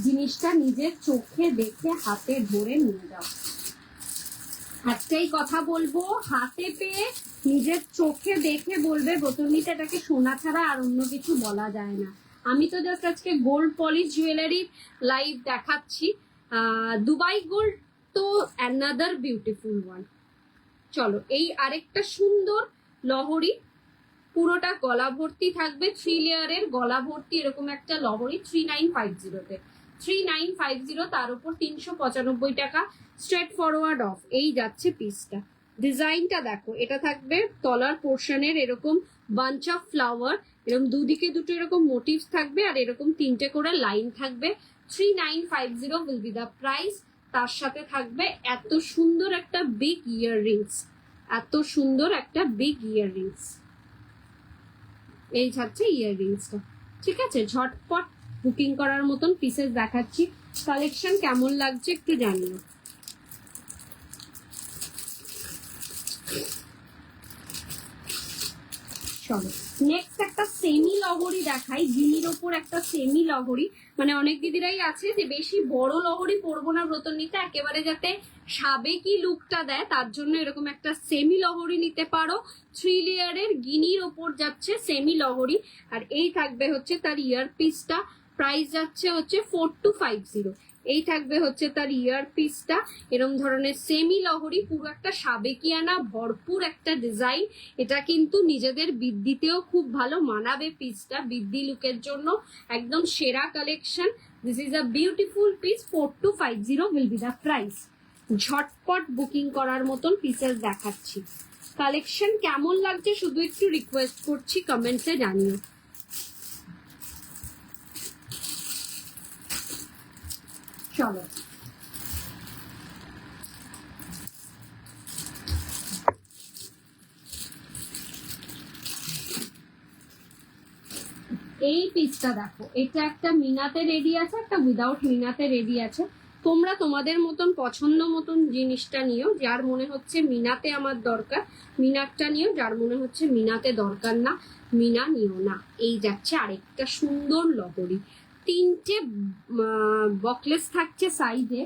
জিনিসটা নিজের চোখে দেখে হাতে ধরে নিয়ে যাও। একটাই কথা বলবো, হাতে পেয়ে নিজের চোখে দেখে বলবে ব্রতমিতা এটাকে সোনা ছাড়া আর অন্য কিছু বলা যায় না। আমি তো জাস্ট আজকে গোল্ড পলিশ জুয়েলারি লাইভ দেখাচ্ছি। দুবাই গোল্ড তো অ্যানাদার বিউটিফুল ওয়ান। চলো, এই আরেকটা সুন্দর লহরি, পুরোটা গলা ভর্তি থাকবে, 3 লেয়ারের গলা ভর্তি এরকম একটা লহরি 3950 তে। 3950, তার উপর 395 টাকা, স্ট্রেট ফরওয়ার্ড অফ। এই যাচ্ছে পিসটা। ডিজাইনটা দেখো, এটা থাকবে তলার পোর্শনের এরকম বাঞ্চ অফ ফ্লাওয়ার, এরকম দুদিকে দুটো এরকম মোটিভস থাকবে, আর এরকম 3টে করে লাইন থাকবে। 3950 উইল বি দ্য প্রাইস। তার সাথে থাকবে এত সুন্দর একটা বিগ ইয়াররিংস, এত সুন্দর একটা বিগ ইয়াররিংস। এই যাচ্ছে ইয়াররিংসটা। ঠিক আছে, ঝটপট বুকিং করার মতন পিসেস দেখাচ্ছি। কালেকশন কেমন লাগছে একটু জানিও। চলো, নেক্সট একটা সেমি লহরি দেখাই। গিনির ওপর একটা সেমি লহরি, মানে অনেক দিদিরাই আছে যে বেশি বড় লহরি পরবো না ব্রতনিতে, একেবারে যাতে সাবেকি লুকটা দেয়, তার জন্য এরকম একটা সেমি লহরি নিতে পারো। 3 লেয়ারের গিনির ওপর যাচ্ছে সেমি লহরি, আর এই থাকবে হচ্ছে তার ইয়ার পিসটা। প্রাইস যাচ্ছে হচ্ছে 4250। এই থাকবে হচ্ছে তার ইয়ার পিসটা। এরকম ধরনের সেমি লহরি, পুরো একটা সাবেকিয়ানা ভরপুর একটা ডিজাইন। এটা কিন্তু নিজেদের বিদ্যিতেও খুব ভালো মানাবে পিসটা, বিদ্যি লুকের জন্য একদম সেরা collection. This is a beautiful piece. 4250 will be the price. ঝটপট বুকিং করার মতন পিসেস দেখাচ্ছি। কালেকশন কেমন লাগছে শুধু একটু রিকোয়েস্ট করছি, কমেন্টসে জানিও। চলো, এই পিসটা দেখো, এটা একটা মিনাতে রেডি আছে, একটা উইদাউট মিনাতে রেডি আছে। তোমরা তোমাদের মতন পছন্দ মতন জিনিসটা নিও। যার মনে হচ্ছে মিনাতে আমার দরকার মিনারটা নিও, যার মনে হচ্ছে মিনাতে দরকার না মিনা নিও না। এই যাচ্ছে আরেকটা সুন্দর লহরি, 3টে বকলেস থাকছে সাইডে।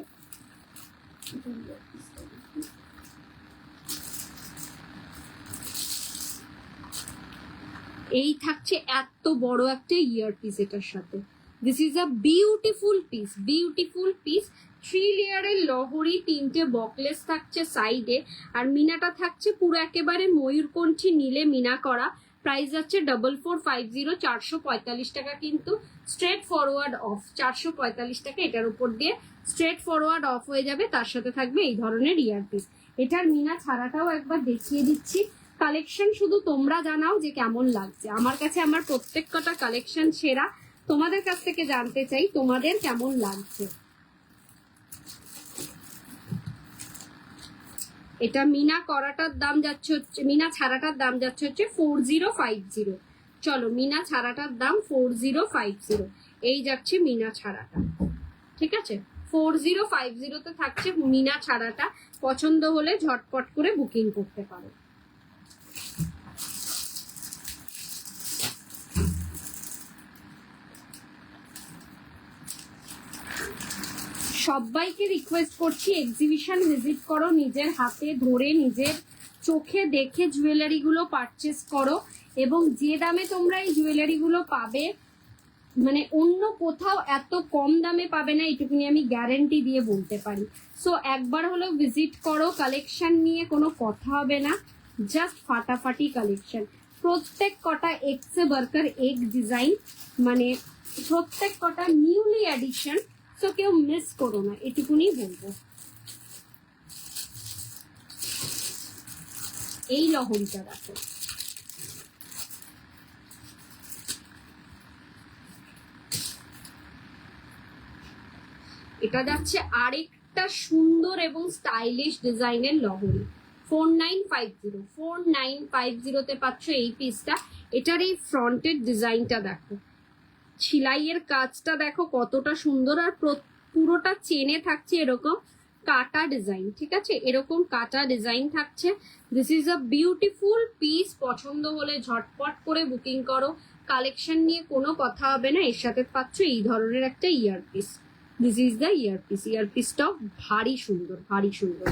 এই থাকছে এত বড় একটা ইয়ার পিস এটার সাথে। This is a beautiful piece, beautiful piece. 3 লেয়ারের লহরি, 3টে বকলেস থাকছে সাইডে, আর মিনাটা থাকছে পুরো একেবারে ময়ূরকণ্ঠী নীলে মিনা করা। প্রাইস যাচ্ছে 4450, 445 টাকা, কিন্তু স্ট্রেট ফরওয়ার্ড অফ। 445 টাকা এটার উপর দিয়ে স্ট্রেট ফরওয়ার্ড অফ হয়ে যাবে। তার সাথে থাকবে এই ধরনের ইয়ার পিস। এটার মিনা ছাড়াটাও একবার দেখিয়ে দিচ্ছি। কালেকশন শুধু তোমরা জানাও যে কেমন লাগছে। আমার কাছে আমার প্রত্যেক কটা কালেকশন সেরা, তোমাদের কাছ থেকে জানতে চাই তোমাদের কেমন লাগছে। এটা মিনা করাটার দাম যাচ্ছে হচ্ছে, মিনা ছাড়াটার দাম যাচ্ছে হচ্ছে 4050। চলো, মিনা ছাড়াটার দাম 4050। এই যাচ্ছে মিনা ছাড়াটা। ঠিক আছে, 4050 তে থাকছে মিনা ছাড়াটা। পছন্দ হলে ঝটপট করে বুকিং করতে পারো। সবাইকে রিকোয়েস্ট করছি এক্সিবিশন ভিজিট করো, নিজের হাতে ধরে নিজের চোখে দেখে জুয়েলারিগুলো পারচেস করো, এবং যে দামে তোমরা এই জুয়েলারিগুলো পাবে মানে অন্য কোথাও এত কম দামে পাবে না, এটুকুনি আমি গ্যারেন্টি দিয়ে বলতে পারি। সো একবার হলেও ভিজিট করো, কালেকশন নিয়ে কোনো কথা হবে না, জাস্ট ফাটাফাটি কালেকশন। প্রত্যেক কটা এক্সে বার্কার এক ডিজাইন, মানে প্রত্যেক কটা নিউলি অ্যাডিশন, সো কেউ মিস করো না, এটুকুনি বলবো। এই লহরিটা দেখো, এটা যাচ্ছে আরেকটা সুন্দর এবং স্টাইলিশ ডিজাইনের লহরি। 4950 তে পাচ্ছ এই পিসটা। এটার এই ফ্রন্টের ডিজাইনটা দেখো, ছিলাইয়ের কাজটা দেখো কতটা সুন্দর, আর পুরোটা চেনে থাকছে এরকম কাটা ডিজাইন, ঠিক আছে, এরকম কাটা ডিজাইন থাকছে। This is a beautiful piece. পছন্দ হলে ঝটপট করে বুকিং করো, কালেকশন নিয়ে কোনো কথা হবে না। এর সাথে পাচ্ছ এই ধরনের একটা earpiece. This is the earpiece. ইয়ারপিসটাও ভারী সুন্দর, ভারী সুন্দর।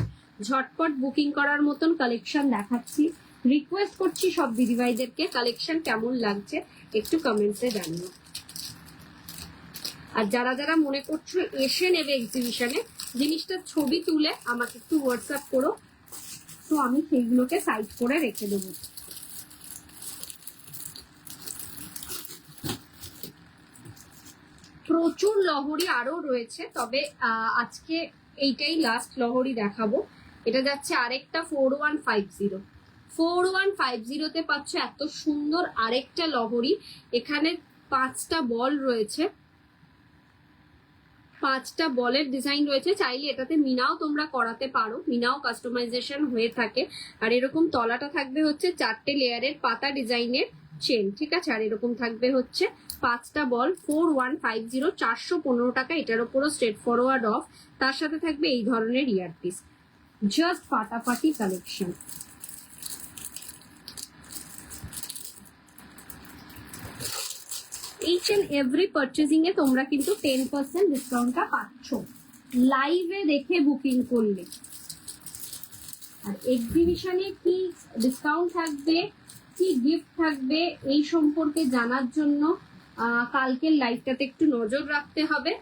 ঝটপট বুকিং করার মতন কালেকশন দেখাচ্ছি। রিকোয়েস্ট করছি সব দিদিভাইদেরকে, কালেকশন কেমন লাগছে একটু কমেন্টসে জানিও। আর যারা যারা মনে করছো এসে নেবে এক্সিবিশনে, জিনিসটার ছবি তুলে আমাকে একটু হোয়াটসঅ্যাপ করো, তো আমি সেইগুলোকে সাইড করে রেখে দেবো। প্রচুর লহরি আরো রয়েছে, তবে আজকে এইটাই লাস্ট লহরি দেখাবো। এটা যাচ্ছে আরেকটা 4150। 4150 তে পাচ্ছ এত সুন্দর আরেকটা লহরি। এখানে 5টা বল রয়েছে, 5টা বলের ডিজাইন রয়েছে। চাইলে এটাতে মিনাও তোমরা করাতে পারো, মিনাও কাস্টমাইজেশন হয়ে থাকে। আর এরকম তলাটা থাকবে হচ্ছে 4টে লেয়ারের পাতা ডিজাইনের চেন, ঠিক আছে। আর এরকম থাকবে হচ্ছে 5টা বল। 4150, 415 টাকা। এটার উপরও স্ট্রেট ফরওয়ার্ড অফ, তার সাথে থাকবে এই ধরনের ইয়ারপিস। জাস্ট ফাটাফাটি collection. Each and every purchasing এ তোমরা কিন্তু 10% ডিসকাউন্টটা পাচ্ছ লাইভে দেখে বুকিং করলে। আর এক্সিবিশনে কি ডিসকাউন্ট থাকবে, কি গিফট থাকবে, এই সম্পর্কে জানার জন্য কালকের লাইভটাতে একটু নজর রাখতে হবে।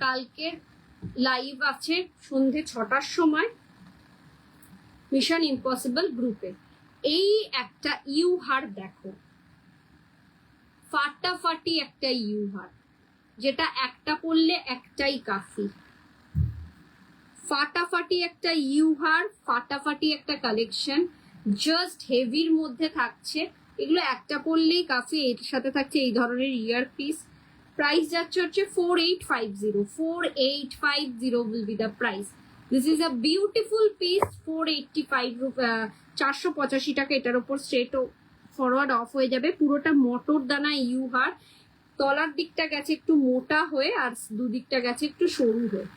কালকের লাইভ আছে সন্ধে 6টার সময় মিশন ইম্পসিবল গ্রুপে। এই একটা ইউহার দেখো, ফাটাফাটি একটা ইউহার, যেটা একটা পরলে একটাই কাফি। ফাটাফাটি একটা ইউহার, ফাটাফাটি একটা কালেকশন, জাস্ট হেভির মধ্যে থাকছে। এগুলো একটা পরলেই কাফি। এর সাথে থাকছে এই ধরনের ইয়ারপিস। প্রাইস যাচ্ছে হচ্ছে 4850। 4850 will be the price. This is a beautiful piece. 485 485 টাকা। এটার উপর স্ট্রেট ফরওয়ার্ড অফ হয়ে যাবে। পুরোটা মটর দানা ইউহার, তলার দিকটা গেছে একটু মোটা হয়ে আর দুদিকটা গেছে একটু সরু হয়ে।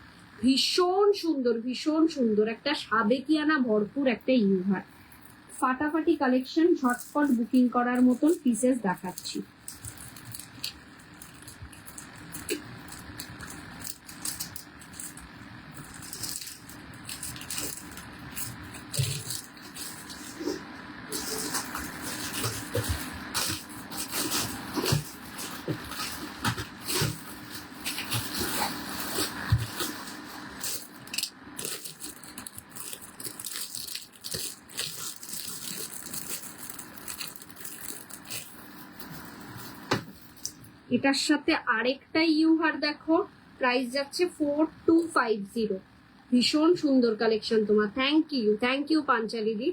ভীষণ সুন্দর, ভীষণ সুন্দর একটা সাবেকিয়ানা ভরপুর একটা ইউহার। ফাটাফাটি কালেকশন, ঝটপট বুকিং করার মতন পিসেস দেখাচ্ছি। এটার সাথে আরেকটা ইউহার দেখো, প্রাইস যাচ্ছে 4250। ভীষণ সুন্দর কালেকশন তোমার। থ্যাংক ইউ পাঞ্চালিদি।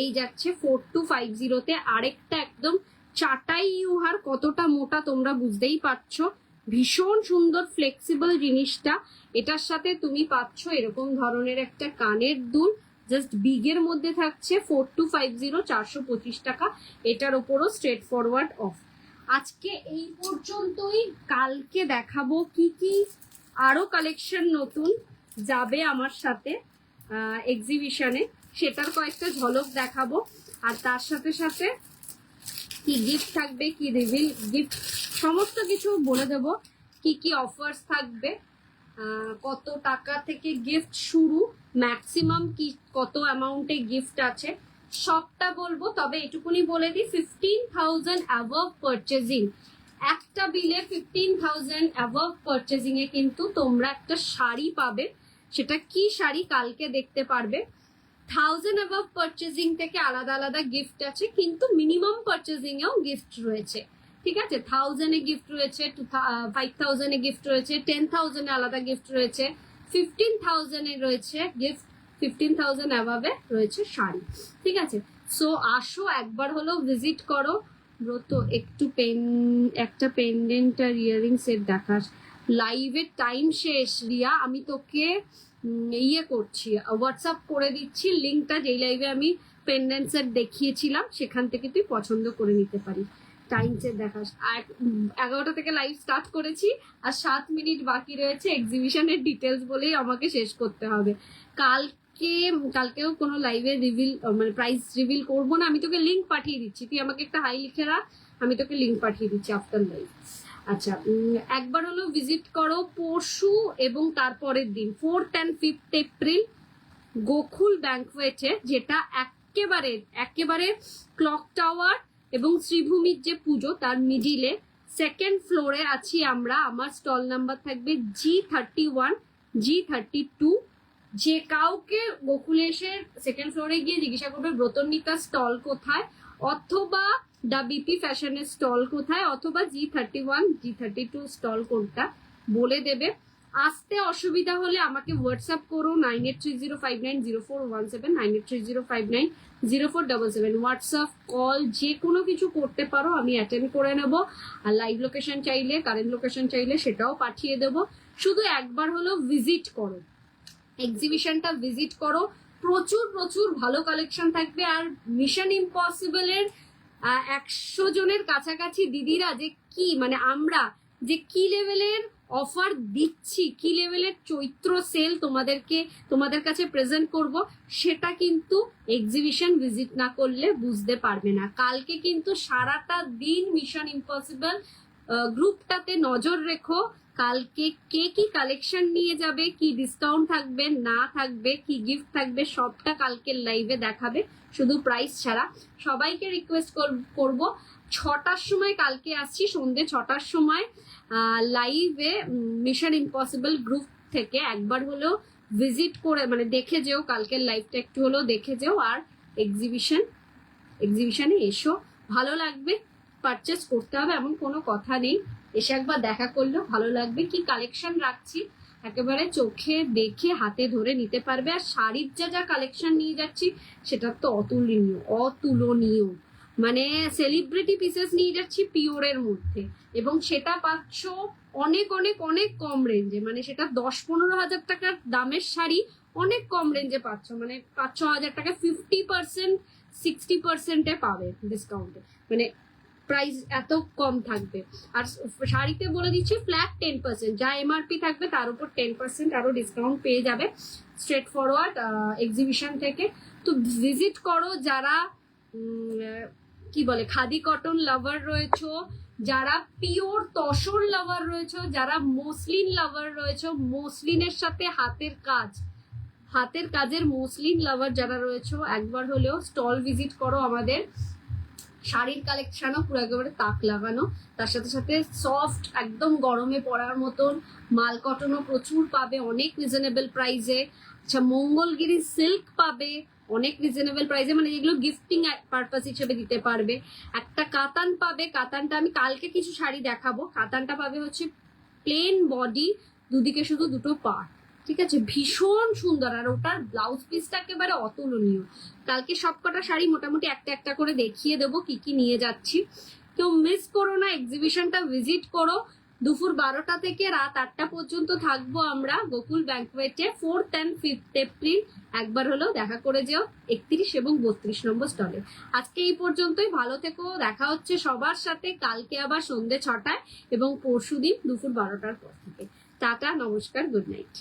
এই যাচ্ছে 4250 আরেকটা একদম চাটাই ইউহার। কতটা মোটা তোমরা বুঝতেই পারছো। ভীষণ সুন্দর ফ্লেক্সিবল জিনিসটা। এটার সাথে তুমি পাচ্ছ এরকম ধরনের একটা কানের দুল, জাস্ট বিগের মধ্যে থাকছে। 4250, 425 টাকা। এটার ওপরও স্ট্রেট ফরওয়ার্ড অফ। আজকে এই পর্যন্তই। কালকে দেখাবো কি কি আরো কালেকশন নতুন যাবে আমার সাথে এক্সিবিশনে, সেটার কয়েকটা ঝলক দেখাবো। আর তার সাথে সাথে কি গিফট থাকবে, কি রিভিল গিফট, সমস্ত কিছু বলে দেবো। কি কি অফার্স থাকবে কত টাকা থেকে গিফট শুরু, ম্যাক্সিমাম কি কত অ্যামাউন্টে গিফট আছে সবটা বলবো। তবে এটুকুনি বলে দিই, 15,000 অ্যাবভ পারচেজিং, একটা বিলে 15,000 অ্যাবভ পারচেজিং এ কিন্তু তোমরা একটা শাড়ি পাবে। সেটা কি শাড়ি কালকে দেখতে পারবে। 1000 অ্যাবভ পারচেজিং থেকে আলাদা আলাদা গিফট আছে, কিন্তু মিনিমাম পারচেজিং এও গিফট রয়েছে। ঠিক আছে, 1000 এ গিফট রয়েছে, 5000 এ গিফট রয়েছে, 10,000 এ আলাদা গিফট রয়েছে, 15,000 এ রয়েছে গিফট, 15,000 অ্যাবাভে রয়েছে শাড়ি। ঠিক আছে, সো আসো একবার হলো ভিজিট করো। ব্রত একটু একটা পেন্ডেন্ট আর ইয়ারিং সেট দেখাস। লাইভের টাইম শেষ রিয়া, আমি তোকে ইয়ে করছি, হোয়াটসঅ্যাপ করে দিচ্ছি লিঙ্কটা, যেই লাইভে আমি পেন্ডেন্ট সেট দেখিয়েছিলাম সেখান থেকে তুই পছন্দ করে নিতে পারিস। টাইম সেট দেখাস। আর 11টা থেকে লাইভ স্টার্ট করেছি, আর 7 মিনিট বাকি রয়েছে। এক্সিবিশনের ডিটেলস বলেই আমাকে শেষ করতে হবে। কালকেও কোনো লাইভে রিভিল মানে প্রাইস রিভিল করবো না, আমি তোকে লিঙ্ক পাঠিয়ে দিচ্ছি, তুই আমাকে একটা হাই লিখে রাখ, আমি তোকে লিঙ্ক পাঠিয়ে দিচ্ছি আফটার লাইভ। আচ্ছা, একবার হলো ভিজিট করো পরশু এবং তারপরের দিন 4th and 5th April Gokul ব্যাংকোয়েটে, যেটা একেবারে ক্লক টাওয়ার এবং শ্রীভূমির যে পুজো তার মিডিলে 2nd ফ্লোরে আছি আমরা। আমার স্টল নাম্বার থাকবে G31 G32। যে কাউকে গোকুলে এসে 2nd ফ্লোরে গিয়ে জিজ্ঞাসা করবে ব্রতন্বিতার স্টল কোথায়, অথবা দা বিপি ফ্যাশনের স্টল কোথায়, অথবা G31 G32 স্টল কোনটা বলে দেবে। আসতে অসুবিধা হলে আমাকে হোয়াটসঅ্যাপ করো 9830590417, 9830590477। হোয়াটসঅ্যাপ কল যে কোনো কিছু করতে পারো, আমি অ্যাটেন্ড করে নেব। আর লাইভ লোকেশন চাইলে, কারেন্ট লোকেশন চাইলে সেটাও পাঠিয়ে দেবো। শুধু একবার হলো ভিজিট করো, এক্সিবিশনটা ভিজিট করো। প্রচুর ভালো কালেকশন থাকবে। আর মিশন ইম্পসিবলের 100 জনের কাছাকাছি দিদিরা যে কি মানে আমরা যে কি লেভেলের অফার দিচ্ছি, কি লেভেলের চৈত্র সেল তোমাদের কাছে প্রেজেন্ট করব, সেটা কিন্তু এক্সিবিশন ভিজিট না করলে বুঝতে পারবে না। কালকে কিন্তু সারাটা দিন মিশন ইম্পসিবল গ্রুপটাতে নজর রেখো। কালকে কে কি কালেকশন নিয়ে যাবে, কি ডিসকাউন্ট থাকবে না থাকবে, কি গিফট থাকবে, সবটা কালকের লাইভে দেখাবে, শুধু প্রাইস ছাড়া। সবাইকে রিকোয়েস্ট করব 6টার সময় কালকে আসছি, সন্ধ্যে 6টার সময় লাইভে মিশন ইম্পসিবল গ্রুপ থেকে একবার হলেও ভিজিট করে মানে দেখে যেও, কালকের লাইভটা একটু হলেও দেখে যেও। আর এক্সিবিশনে এসো, ভালো লাগবে। পারচেস করতে হবে এমন কোনো কথা নেই, এসে একবার দেখা করলেও ভালো লাগবে। কি কালেকশন রাখছি একেবারে চোখে দেখে হাতে ধরে নিতে পারবে। আর শাড়ির যা কালেকশন নিয়ে যাচ্ছি সেটা তো অতুলনীয়, মানে সেলিব্রিটি পিসেস নিয়ে যাচ্ছি পিওরের মধ্যে, এবং সেটা পাচ্ছ অনেক কম রেঞ্জে। মানে সেটা 10-15 হাজার টাকার দামের শাড়ি অনেক কম রেঞ্জে পাচ্ছ, মানে 5-6 হাজার টাকা 50% 60% পাবে ডিসকাউন্টে, মানে প্রাইস এত কম থাকবে। আর শাড়িতে বলে দিচ্ছি ফ্ল্যাট 10%, যা এমআরপি থাকবে তার উপর 10% আরো ডিসকাউন্ট পেয়ে যাবে স্ট্রেট ফরওয়ার্ড এক্সিবিশন থেকে। তো ভিজিট করো যারা কি বলে খাদি কটন লাভার রয়েছো, যারা পিওর তসর লাভার রয়েছো, যারা মসলিন লাভার রয়েছো, মসলিনের সাথে হাতের কাজের মসলিন লাভার যারা রয়েছো, একবার হলেও স্টল ভিজিট করো আমাদের। শাড়ির কালেকশনও পুরো একেবারে তাক লাগানো, তার সাথে সাথে সফট একদম গরমে পরার মতন মাল কটনও প্রচুর পাবে অনেক রিজনেবল প্রাইসে। আচ্ছা, মঙ্গলগিরি সিল্ক পাবে অনেক রিজনেবল প্রাইসে, মানে এগুলো গিফটিং পারপাস হিসেবে দিতে পারবে। একটা কাতান পাবে, কাতানটা আমি কালকে কিছু শাড়ি দেখাবো। কাতানটা পাবে হচ্ছে প্লেন বডি, দুদিকে শুধু দুটো পার্ট, ঠিক আছে, ভীষণ সুন্দর। আর ওটার ব্লাউজ পিসটা একেবারে অতুলনীয়। কালকে সবকটা শাড়ি মোটামুটি একটা করে দেখিয়ে দেবো কি কি নিয়ে যাচ্ছি। তো মিস করো না, এক্সিবিশনটা ভিজিট করো। দুপুর 12টা থেকে রাত 8টা পর্যন্ত থাকবো আমরা Gokul ব্যাংকোয়েটে 4th and 5th April. একবার হলেও দেখা করে যেও 31 এবং 32 নম্বর স্টলে। আজকে এই পর্যন্তই, ভালো থেকো, দেখা হচ্ছে সবার সাথে কালকে আবার সন্ধ্যে 6টায় এবং পরশুদিন দুপুর 12টার পর থেকে। টাটা, নমস্কার, গুড নাইট।